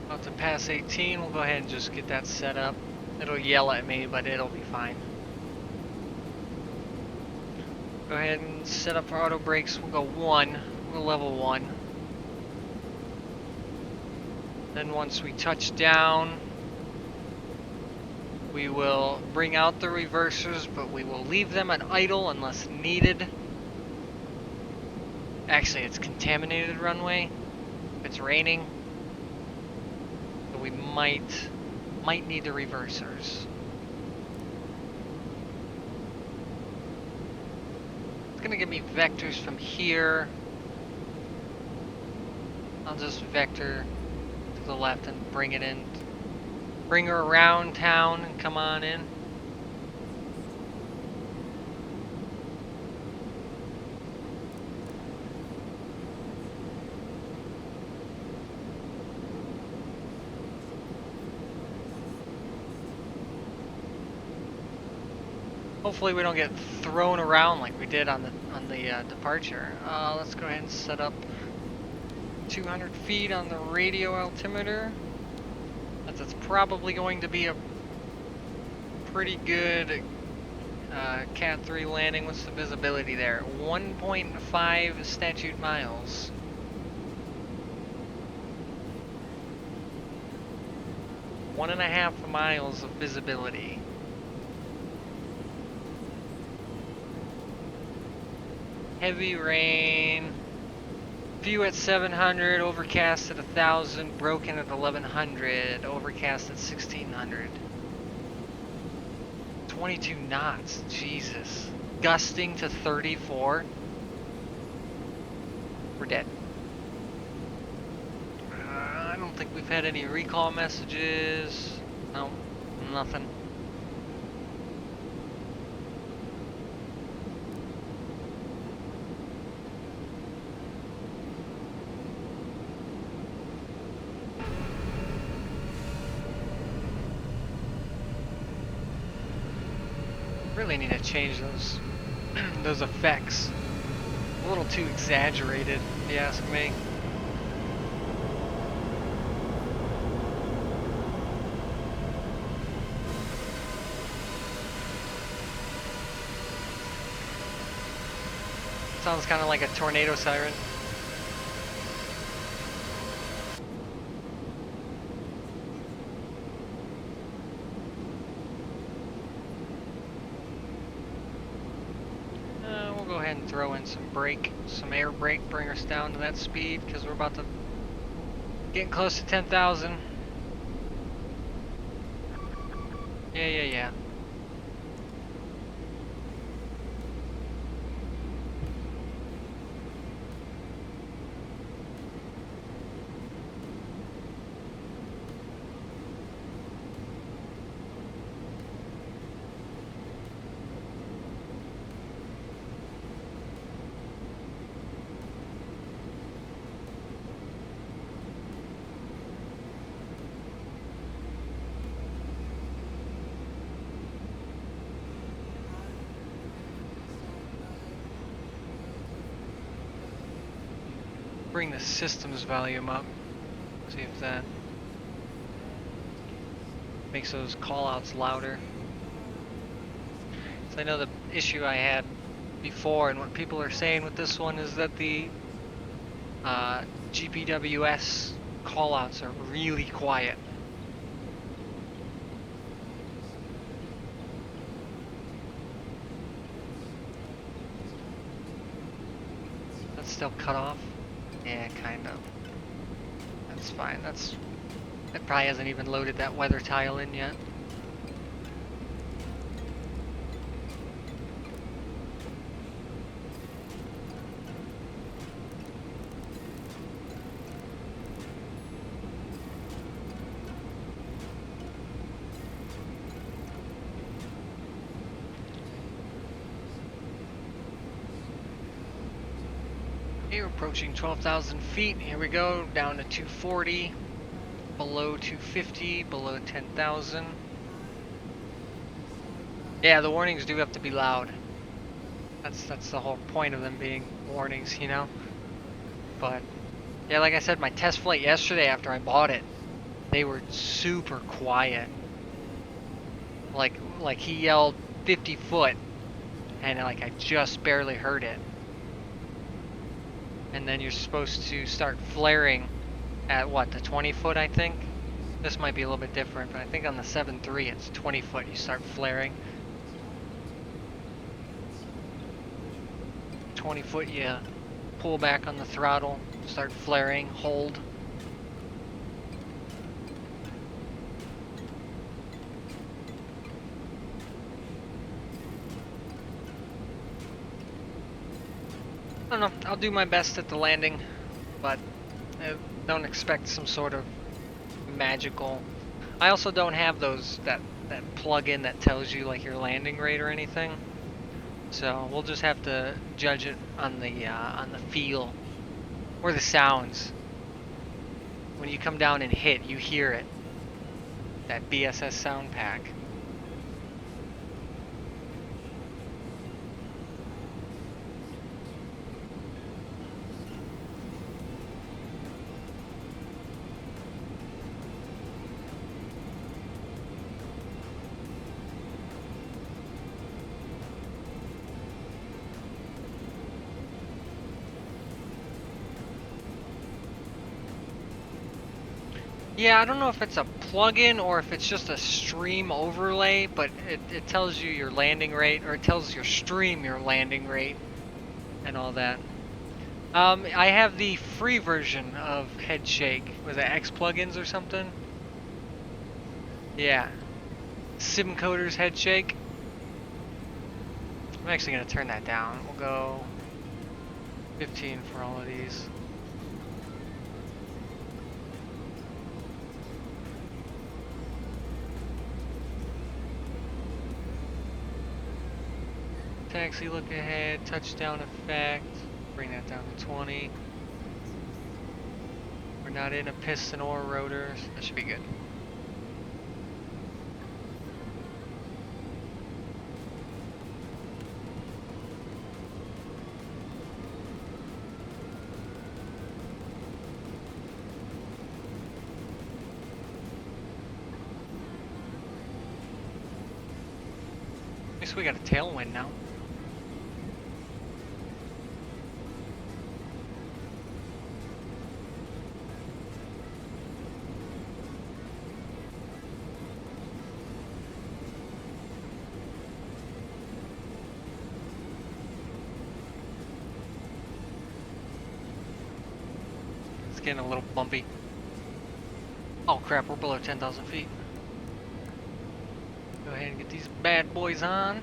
About to pass 18, we'll go ahead and just get that set up. It'll yell at me, but it'll be fine. Go ahead and set up for auto brakes. We'll go 1. We'll level 1. Then once we touch down, we will bring out the reversers, but we will leave them at idle unless needed. Actually, it's contaminated runway. If it's raining, so we might need the reversers. It's gonna give me vectors from here I'll just vector to the left and bring it in. Bring her around town and come on in. Hopefully we don't get thrown around like we did on the departure. Let's go ahead and set up 200 feet on the radio altimeter. That's probably going to be a pretty good Cat 3 landing with some visibility there. 1.5 statute miles. One and a half miles of visibility. Heavy rain. View at 700, overcast at 1,000, broken at 1,100, overcast at 1,600. 22 knots, Jesus. Gusting to 34. We're dead. I don't think we've had any recall messages. No, nothing. Really need to change those those effects. A little too exaggerated, if you ask me. Sounds kind of like a tornado siren. We'll go ahead and throw in some air brake, bring us down to that speed because we're about to get close to 10,000. Yeah. Bring the systems volume up. See if that makes those callouts louder. So I know the issue I had before, and what people are saying with this one is that the GPWS callouts are really quiet. That's still cut off. Yeah, kind of. That's fine. It probably hasn't even loaded that weather tile in yet. We're approaching 12,000 feet. Here we go, down to 240, below 250, below 10,000. Yeah, the warnings do have to be loud. That's the whole point of them being warnings, you know? But, yeah, like I said, my test flight yesterday after I bought it, they were super quiet. Like he yelled 50 foot, and like I just barely heard it. And then you're supposed to start flaring at what, the 20 foot I think? This might be a little bit different, but I think on the 7.3 it's 20 foot you start flaring. 20 foot you pull back on the throttle, start flaring, hold. I don't know, I'll do my best at the landing, but Don't expect some sort of magical. I also don't have that plug-in that tells you like your landing rate or anything. So we'll just have to judge it on the feel or the sounds. When you come down and hit, you hear it. That BSS sound pack. Yeah, I don't know if it's a plugin or if it's just a stream overlay, but it tells you your landing rate, or it tells your stream your landing rate and all that. I have the free version of Headshake. Was it X plugins or something? Yeah. SimCoder's Headshake. I'm actually going to turn that down. We'll go 15 for all of these. Taxi look ahead, touchdown effect, bring that down to 20. We're not in a piston or rotors, that should be good. At least we got a tailwind now. Getting a little bumpy. Oh crap, we're below 10,000 feet. Go ahead and get these bad boys on.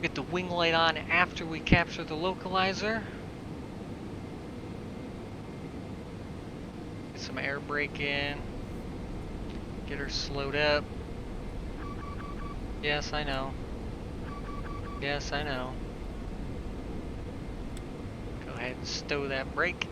Get the wing light on after we capture the localizer. Get some air brake in. Get her slowed up. Yes, I know. Yes, I know. Go ahead and stow that brake.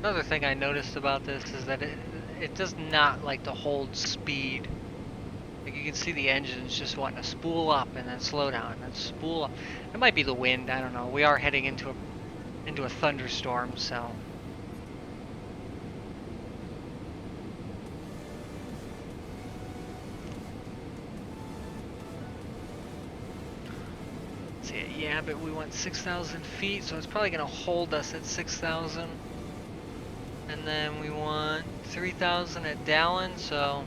Another thing I noticed about this is that it does not like to hold speed. Like you can see the engine's just wanting to spool up and then slow down and then spool up. It might be the wind, I don't know. We are heading into a thunderstorm, so. Let's see, yeah, but we went 6,000 feet, so it's probably gonna hold us at 6,000. And then we want 3,000 at Dallin, so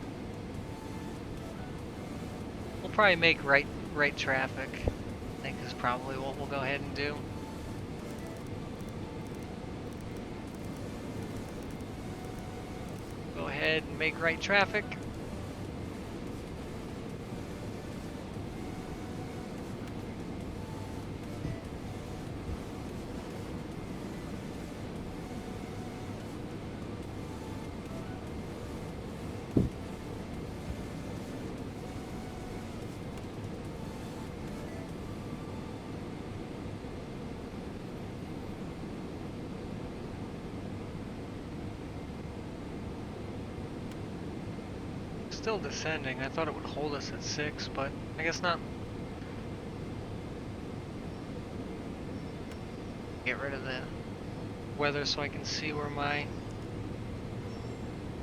we'll probably make right traffic. I think is probably what we'll go ahead and do. Go ahead and make right traffic. Still descending. I thought it would hold us at 6, but I guess not. Get rid of the weather so I can see where my...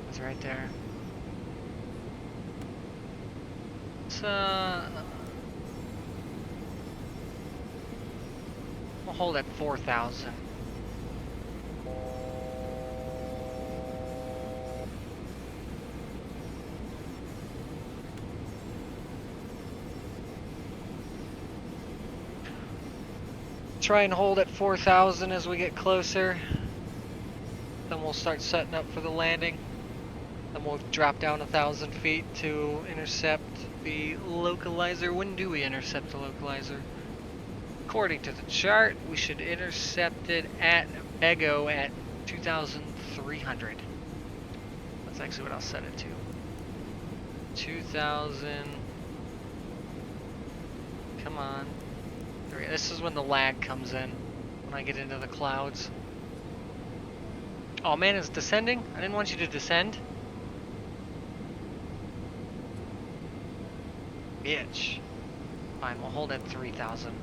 It's right there. It's we'll hold at 4,000. Try and hold at 4,000 as we get closer. Then we'll start setting up for the landing. Then we'll drop down 1,000 feet to intercept the localizer. When do we intercept the localizer? According to the chart, we should intercept it at Bego at 2,300. That's actually what I'll set it to. 2,000. Come on. This is when the lag comes in, when I get into the clouds. Oh man, it's descending? I didn't want you to descend. Bitch. Fine, we'll hold at 3,000.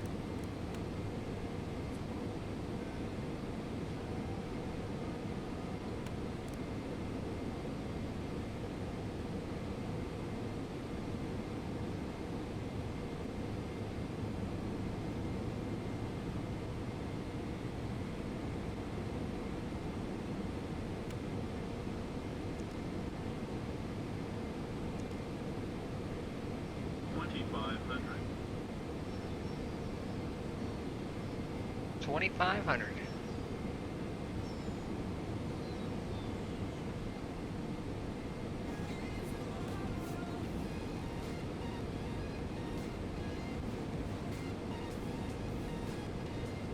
$2,500.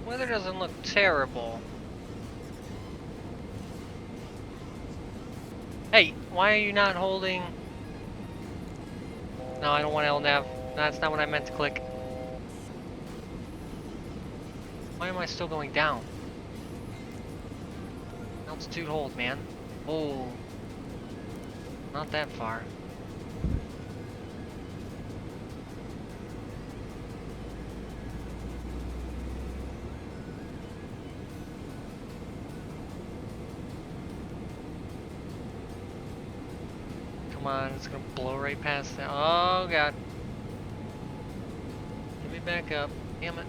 Weather doesn't look terrible. Hey, why are you not holding? No, I don't want LNAV. That's not what I meant to click. Why am I still going down? Altitude hold, man. Oh. Not that far. Come on, it's gonna blow right past that. Oh god. Get me back up. Damn it.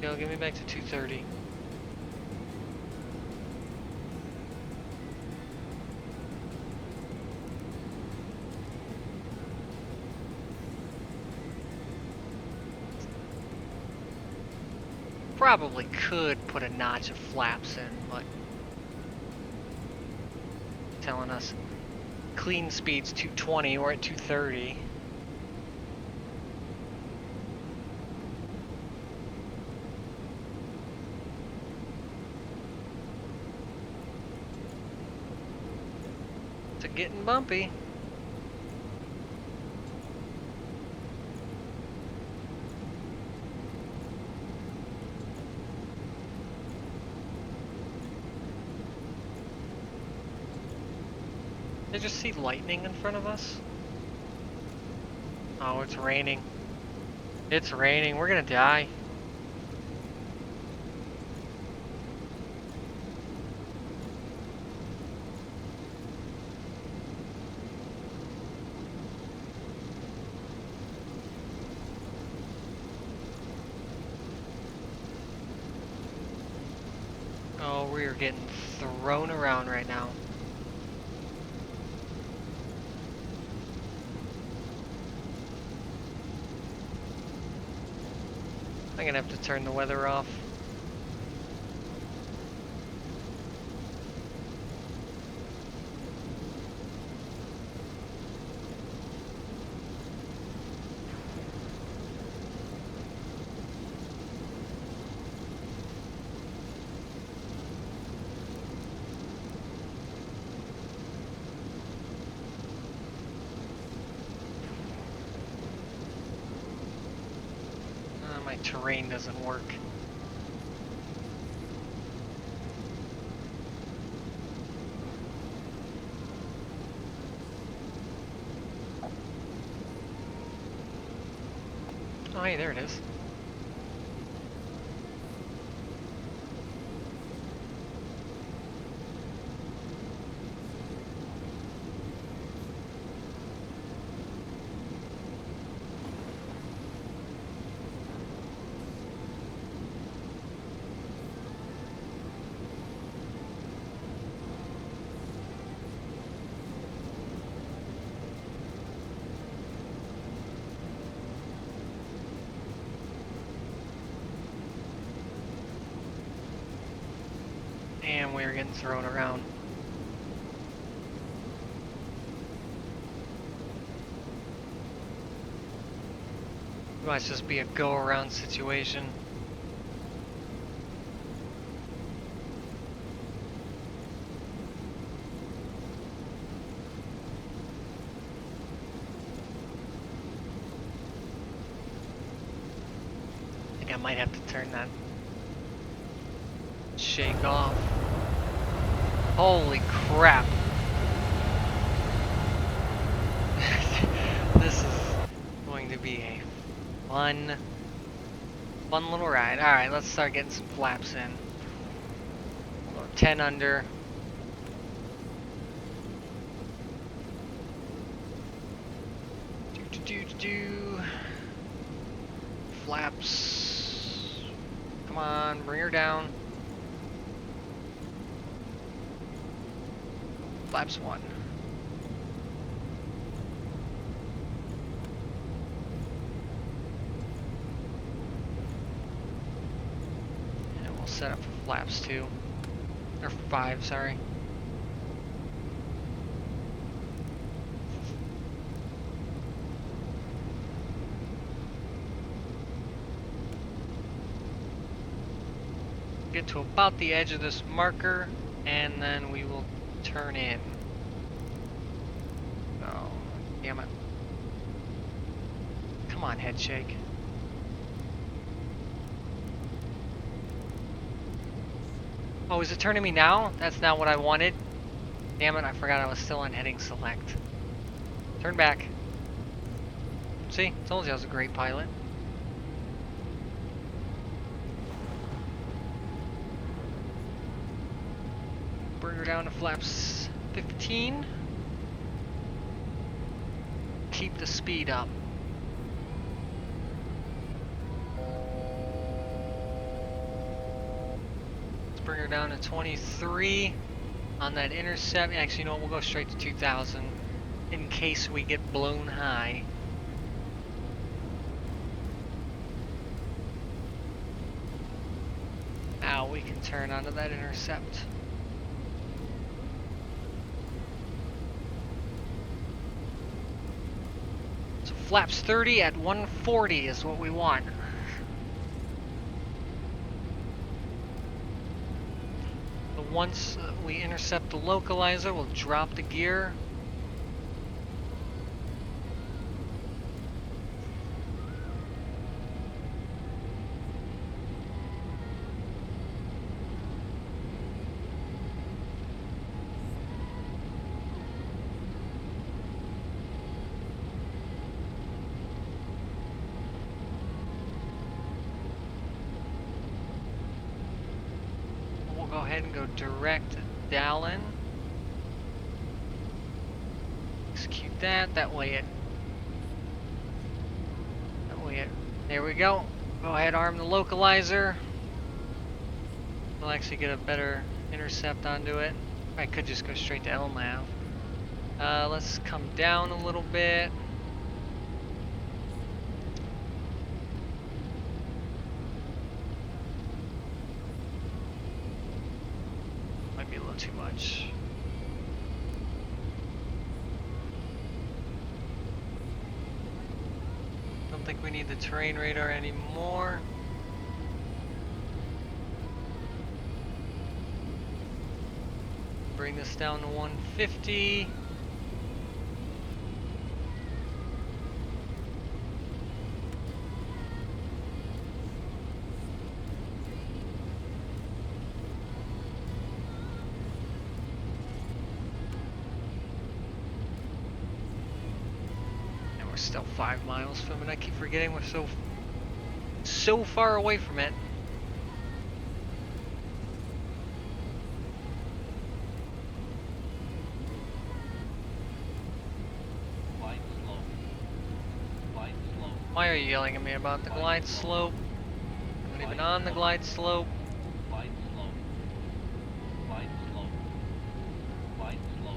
Go, get me back to 230. Probably could put a notch of flaps in, but telling us clean speed's 220, we're at 230. It's getting bumpy. Did I just see lightning in front of us? Oh, it's raining. It's raining. We're gonna die. Oh, we are getting thrown around right now. I'm gonna have to turn the weather off. My terrain doesn't work. Oh, hey, there it is. And we're getting thrown around. It might just be a go-around situation. I think I might have to turn that shake off. Holy crap. This is going to be a fun little ride. Alright, let's start getting some flaps in. We'll go 10 under. Do. Flaps. Come on, bring her down. Flaps 1. And we'll set up for flaps 2. Or 5, sorry. Get to about the edge of this marker, and then we will turn in. Oh, damn it. Come on, head shake. Oh, is it turning me now? That's not what I wanted. Damn it, I forgot I was still on heading select. Turn back. See, told you I was a great pilot. Bring her down to flaps 15. Keep the speed up. Let's bring her down to 23 on that intercept. Actually, you know what? We'll go straight to 2,000 in case we get blown high. Now we can turn onto that intercept. Flaps 30 at 140 is what we want. But once we intercept the localizer, we'll drop the gear. Go ahead and go direct Dallin. Execute that. That way it. There we go. Go ahead, arm the localizer. We'll actually get a better intercept onto it. I could just go straight to LNAV. Let's come down a little bit. Too much. Don't think we need the terrain radar anymore. Bring this down to 150. Still 5 miles from it. I keep forgetting we're so far away from it. Glide slope. Glide slope. Why are you yelling at me about the glide slope? I'm not even on the glide slope. Glide slope. Glide slope. Glide slope.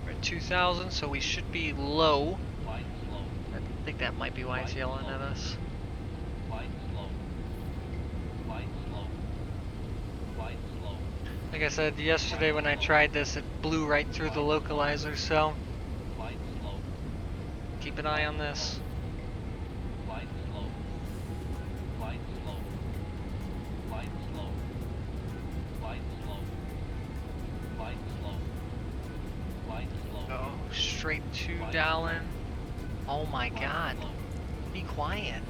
We're at 2,000, so we should be low. Glide slope. I think that might be why it's yelling at us. Glide slope. Glide slope. Glide slope. Like I said yesterday when I tried this, it blew right through the localizer, so keep an eye on this. Oh, straight to Dallin. Oh my god. Be quiet.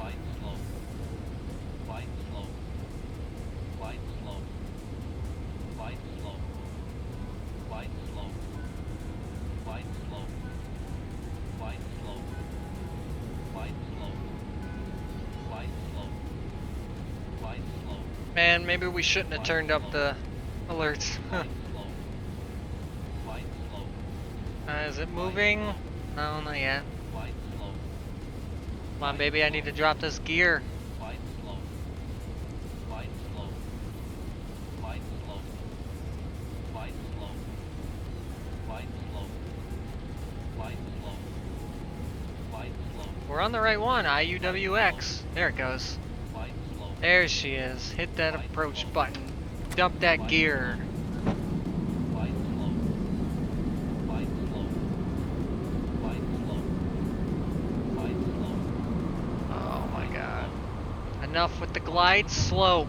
Man, maybe we shouldn't have turned up the alerts. Is it moving? No, not yet. Come on, baby, I need to drop this gear. We're on the right one, IUWX. There it goes. There she is. Hit that approach button. Dump that gear. Oh my god. Enough with the glide slope.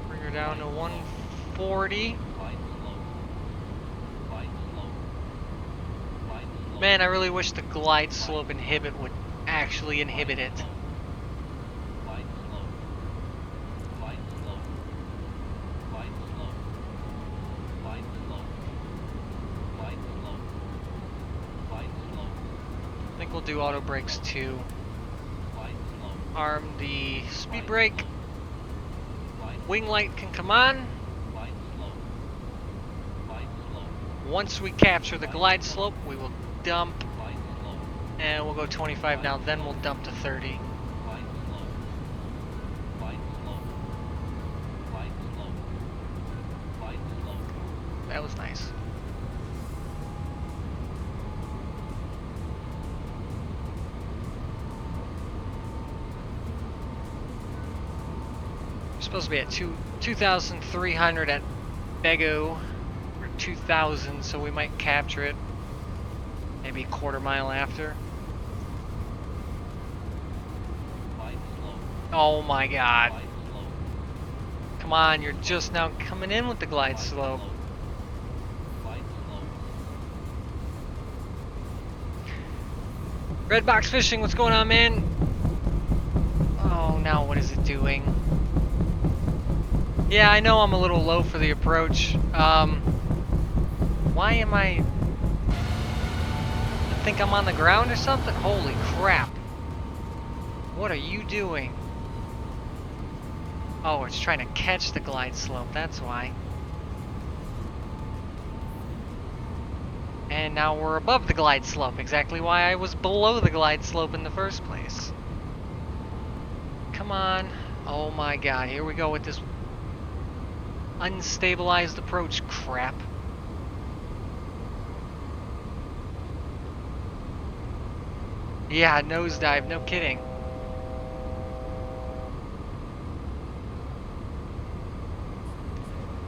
Bring her down to 140. Man, I really wish the glide slope inhibit would actually inhibit it. I think we'll do auto brakes too. Arm the speed brake. Wing light can come on. Once we capture the glide slope, we will dump, and we'll go 25 now, then we'll dump to 30. That was nice. We're supposed to be at 2,300 at Bego, or 2,000, so we might capture it. Maybe a quarter mile after. Oh my god. Come on, you're just now coming in with the glide slope. Red box fishing, what's going on, man? Oh, now what is it doing? Yeah, I know I'm a little low for the approach. Why am I think I'm on the ground or something? Holy crap. What are you doing? Oh, it's trying to catch the glide slope, that's why. And now we're above the glide slope, exactly why I was below the glide slope in the first place. Come on. Oh my god, here we go with this unstabilized approach crap. Yeah, nosedive, no kidding.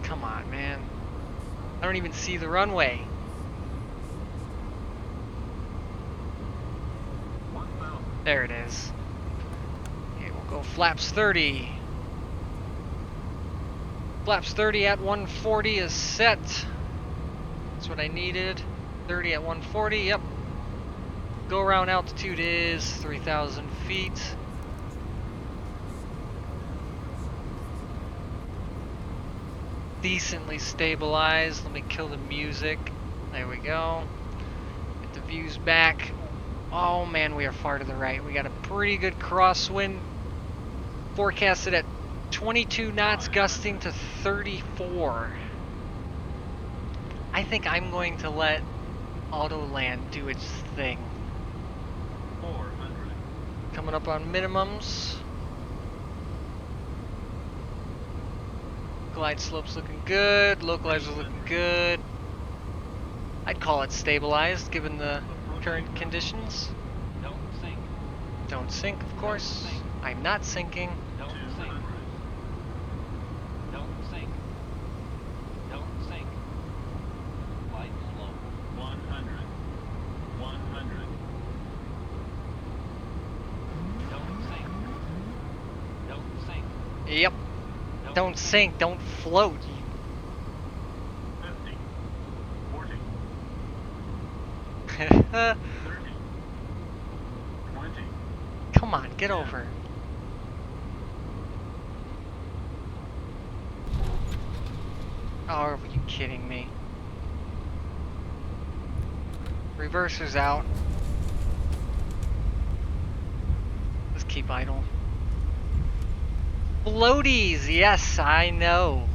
Come on, man. I don't even see the runway. There it is. Okay, we'll go flaps 30. Flaps 30 at 140 is set. That's what I needed. 30 at 140, yep. Go around altitude is 3,000 feet. Decently stabilized. Let me kill the music. There we go. Get the views back. Oh man, we are far to the right. We got a pretty good crosswind. Forecasted at 22 knots, gusting to 34. I think I'm going to let Autoland do its thing. 400. Coming up on minimums. Glide slope's looking good. Localizer's looking good. I'd call it stabilized given the current conditions. Don't sink. Don't sink, of course. I'm not sinking. Don't sink. Yep. Don't sink, don't float. 50, 40, 30, 20, Come on, get over. Oh, are you kidding me? Reverser's out. Let's keep idle. Floaties, yes, I know.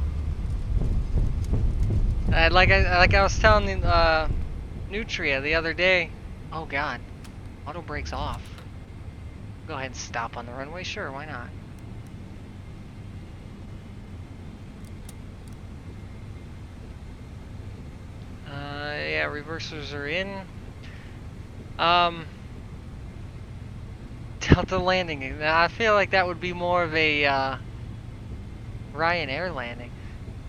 Like I was telling Nutria the other day. Oh God, auto brakes off. Go ahead and stop on the runway. Sure, why not? Yeah, reversers are in. Delta landing. I feel like that would be more of a Ryanair landing.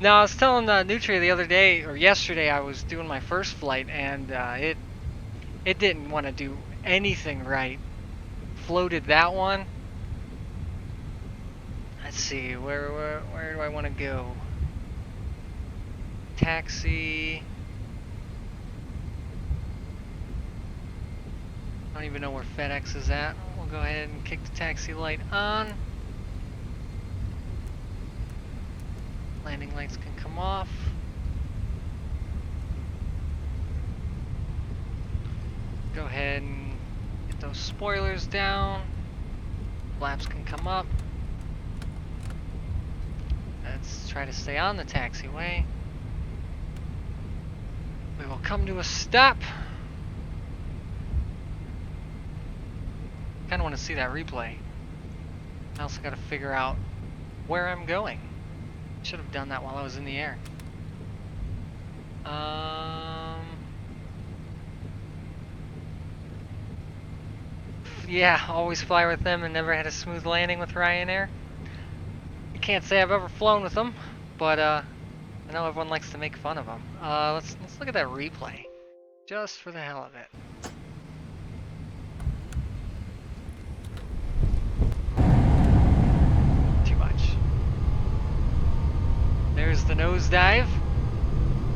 No, I was telling Nutria the other day, or yesterday, I was doing my first flight, and it didn't want to do anything right. Floated that one. Let's see, where do I want to go? Taxi. I don't even know where FedEx is at. We'll go ahead and kick the taxi light on. Landing lights can come off. Go ahead and get those spoilers down. Flaps can come up. Let's try to stay on the taxiway. We will come to a stop. Kind of want to see that replay. I also got to figure out where I'm going. Should have done that while I was in the air. Yeah, always fly with them and never had a smooth landing with Ryanair. I can't say I've ever flown with them, but I know everyone likes to make fun of them. Let's look at that replay, just for the hell of it. Too much. There's the nosedive,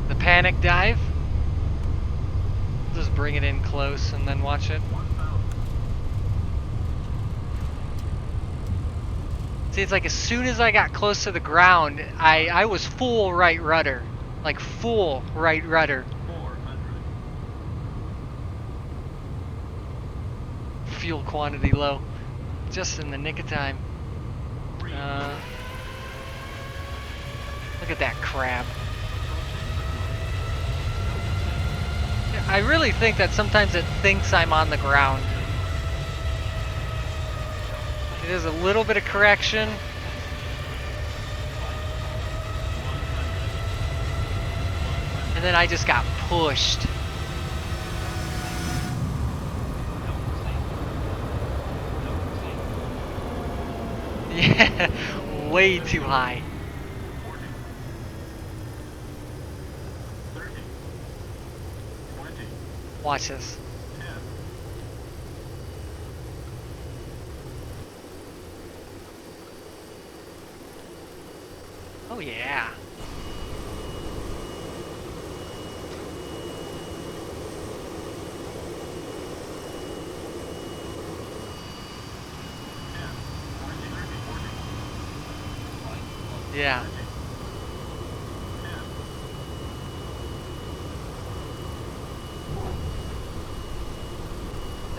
the panic dive. Just bring it in close and then watch it. 1,000, See, it's like as soon as I got close to the ground, I was full right rudder. Like full right rudder. 400, Fuel quantity low. Just in the nick of time. 300, Look at that crab. I really think that sometimes it thinks I'm on the ground. It is a little bit of correction. And then I just got pushed. Yeah, way too high. 40, 30, 20, Watch this. 10, Oh yeah. Yeah.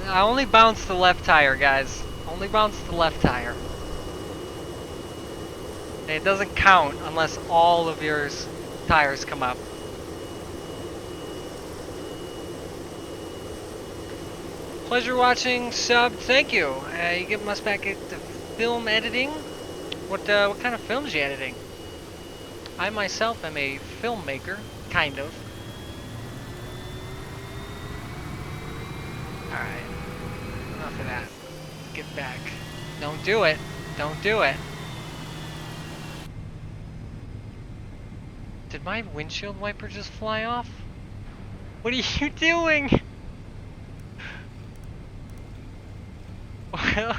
I only bounced the left tire, guys. Only bounced the left tire. And it doesn't count unless all of your tires come up. Pleasure watching, sub, thank you. You get us back at the film editing. What kind of films you editing? I myself am a filmmaker, kind of. Alright, enough of that. Get back. Don't do it. Don't do it. Did my windshield wiper just fly off? What are you doing? Well,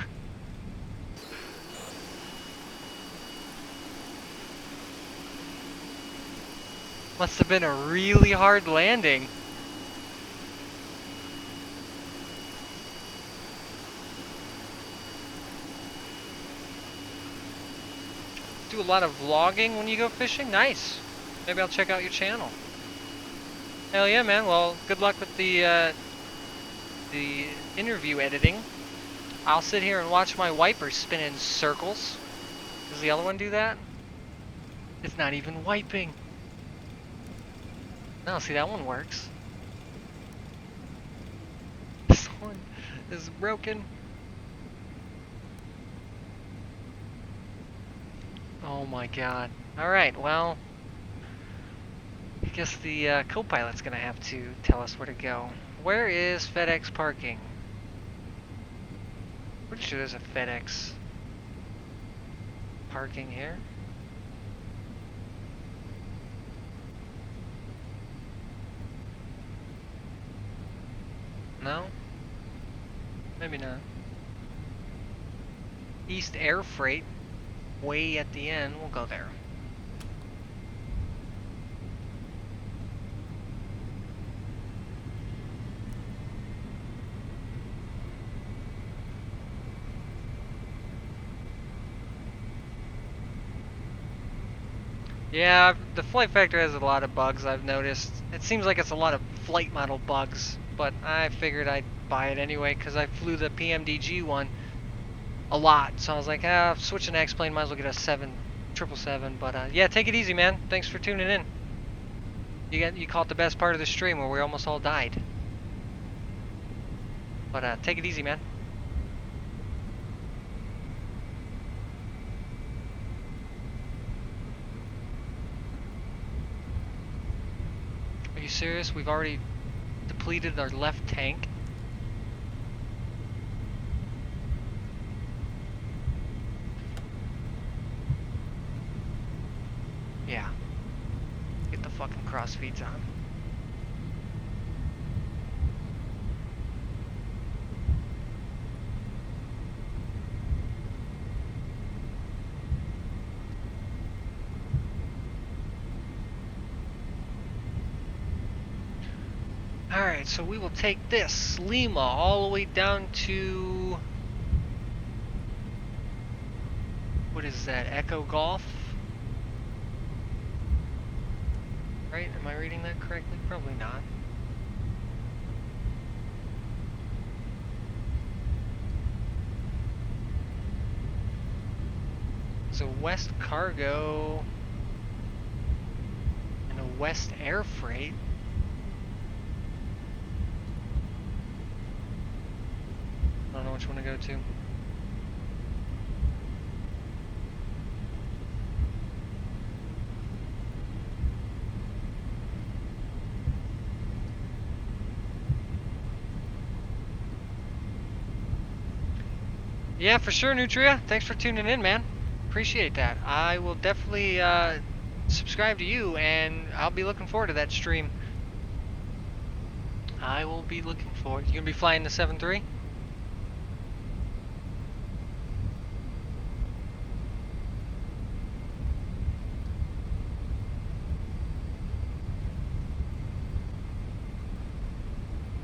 Must have been a really hard landing. Do a lot of vlogging when you go fishing? Nice. Maybe I'll check out your channel. Hell yeah, man. Well, good luck with the interview editing. I'll sit here and watch my wipers spin in circles. Does the other one do that? It's not even wiping. No, see, that one works. This one is broken. Oh my god. Alright, well, I guess the co-pilot's gonna have to tell us where to go. Where is FedEx parking? Pretty sure there's a FedEx parking here. No? Maybe not. East Air Freight, way at the end. We'll go there. Yeah, the Flight Factor has a lot of bugs, I've noticed. It seems like it's a lot of flight model bugs, but I figured I'd buy it anyway because I flew the PMDG one a lot. So I was like, switching to X-Plane, might as well get a 777. But yeah, take it easy, man. Thanks for tuning in. You caught the best part of the stream where we almost all died. But take it easy, man. Are you serious? We've already depleted our left tank. Yeah. Get the fucking crossfeeds on. Alright, so we will take this Lima all the way down to... What is that? Echo Golf? Right? Am I reading that correctly? Probably not. So West Cargo and a West Air Freight. I don't know which one to go to. Yeah, for sure, Nutria. Thanks for tuning in, man. Appreciate that. I will definitely subscribe to you, and I'll be looking forward to that stream. I will be looking forward. You gonna be flying the 7-3?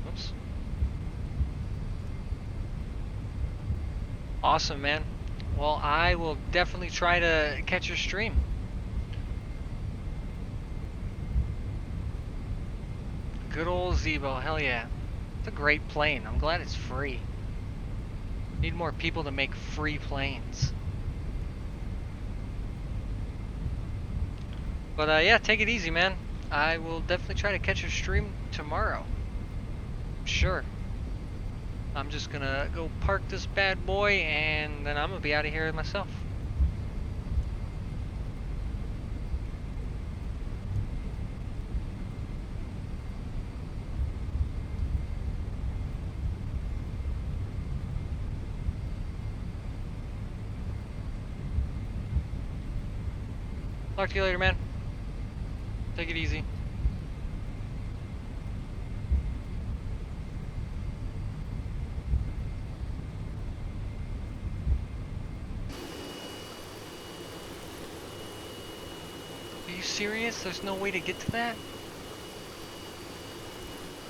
Oops. Awesome, man. Well, I will definitely try to catch your stream. Good old Zebo, hell yeah. It's a great plane. I'm glad it's free. Need more people to make free planes. But yeah, take it easy, man. I will definitely try to catch your stream tomorrow. Sure. I'm just gonna go park this bad boy and then I'm gonna be out of here myself. Talk to you later, man. Take it easy. Are you serious? serious? There's no way to get to that?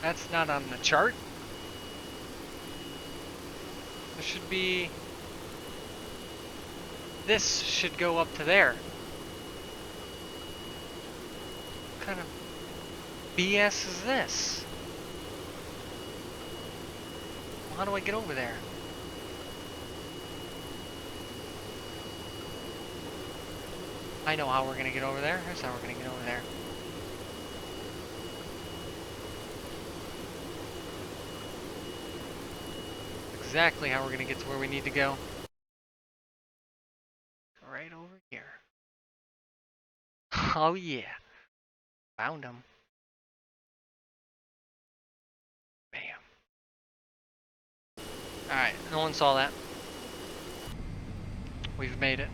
That's not on the chart? There should be... This should go up to there. What kind of BS is this? Well, how do I get over there? I know how we're gonna get over there. Here's how we're gonna get over there. Exactly how we're gonna get to where we need to go. Right over here. Oh yeah. Found him. Bam. Alright, no one saw that. We've made it.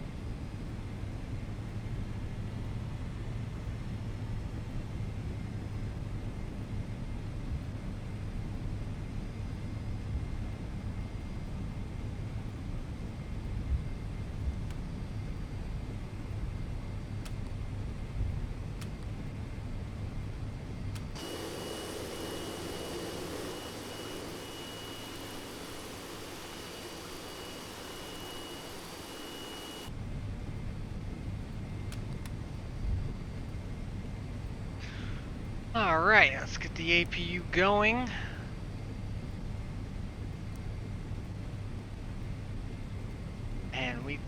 Alright, let's get the APU going. And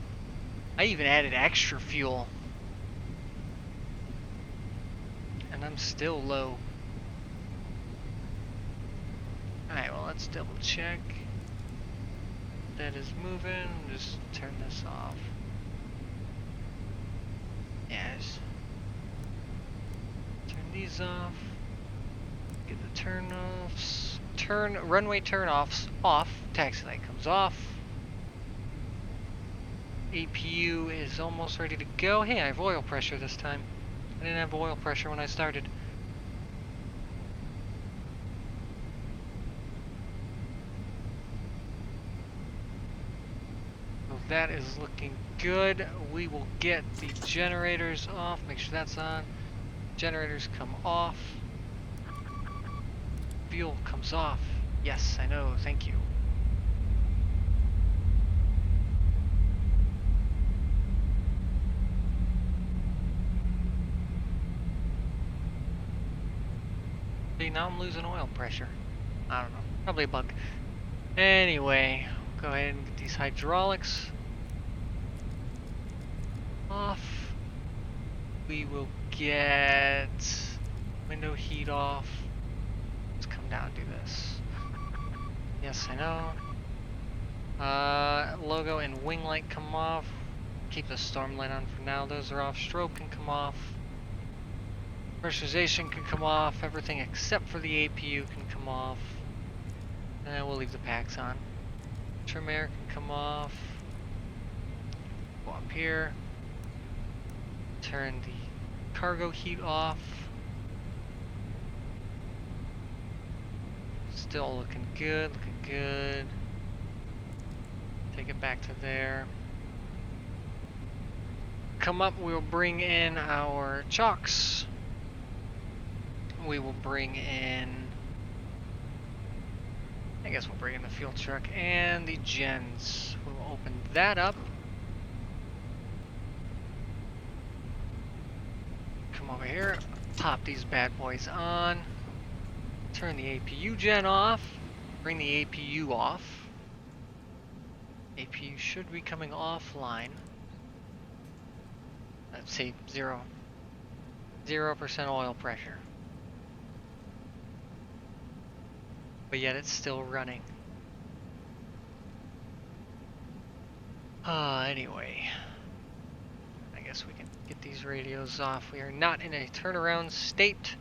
I even added extra fuel. And I'm still low. Alright, well let's double check. That is moving. Just turn this off. Yes. Turn these off. Get the turn-offs. Runway turn-offs off. Taxi light comes off. APU is almost ready to go. Hey, I have oil pressure this time. I didn't have oil pressure when I started. So that is looking good. We will get the generators off. Make sure that's on. Generators come off. Fuel comes off. Yes, I know. Thank you. See, now I'm losing oil pressure. I don't know. Probably a bug. Anyway, go ahead and get these hydraulics off. We will get window heat off. Let's come down and do this. Yes, I know. Logo and wing light come off. Keep the storm light on for now. Those are off. Strobe can come off. Pressurization can come off. Everything except for the APU can come off. And we'll leave the packs on. Trim air can come off. Go up here. Turn the cargo heat off. Still looking good, looking good. Take it back to there. Come up, we'll bring in our chocks. We will bring in, I guess we'll bring in the fuel truck and the gens. We'll open that up. Come over here, pop these bad boys on. Turn the APU gen off. Bring the APU off. APU should be coming offline. Let's see, 0% oil pressure. But yet it's still running. Anyway. I guess we can get these radios off. We are not in a turnaround state.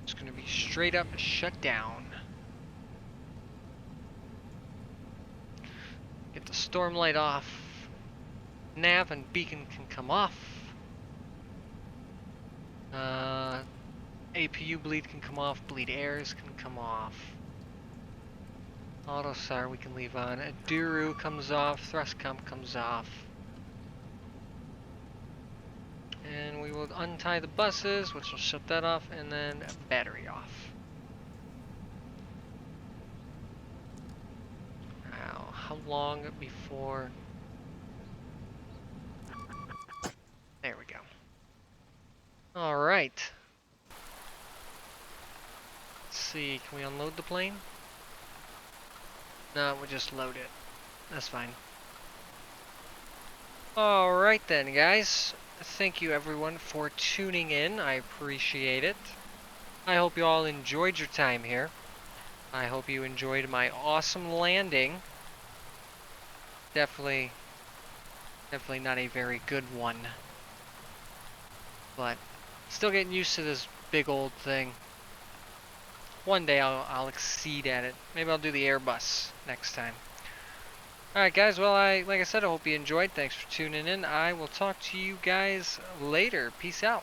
It's going to be straight up shut down. Get the storm light off. Nav and beacon can come off. APU bleed can come off. Bleed airs can come off. Autosar we can leave on. Aduru comes off. Thrust comp comes off. we'll untie the buses, which will shut that off, and then battery off. Now, how long before... There we go. Alright. Let's see, can we unload the plane? No, we'll just load it. That's fine. Alright then, guys. Thank you everyone for tuning in. I appreciate it. I hope you all enjoyed your time here. I hope you enjoyed my awesome landing. Definitely not a very good one. But still getting used to this big old thing. One day I'll exceed at it. Maybe I'll do the Airbus next time. Alright guys, well like I said, I hope you enjoyed. Thanks for tuning in. I will talk to you guys later. Peace out.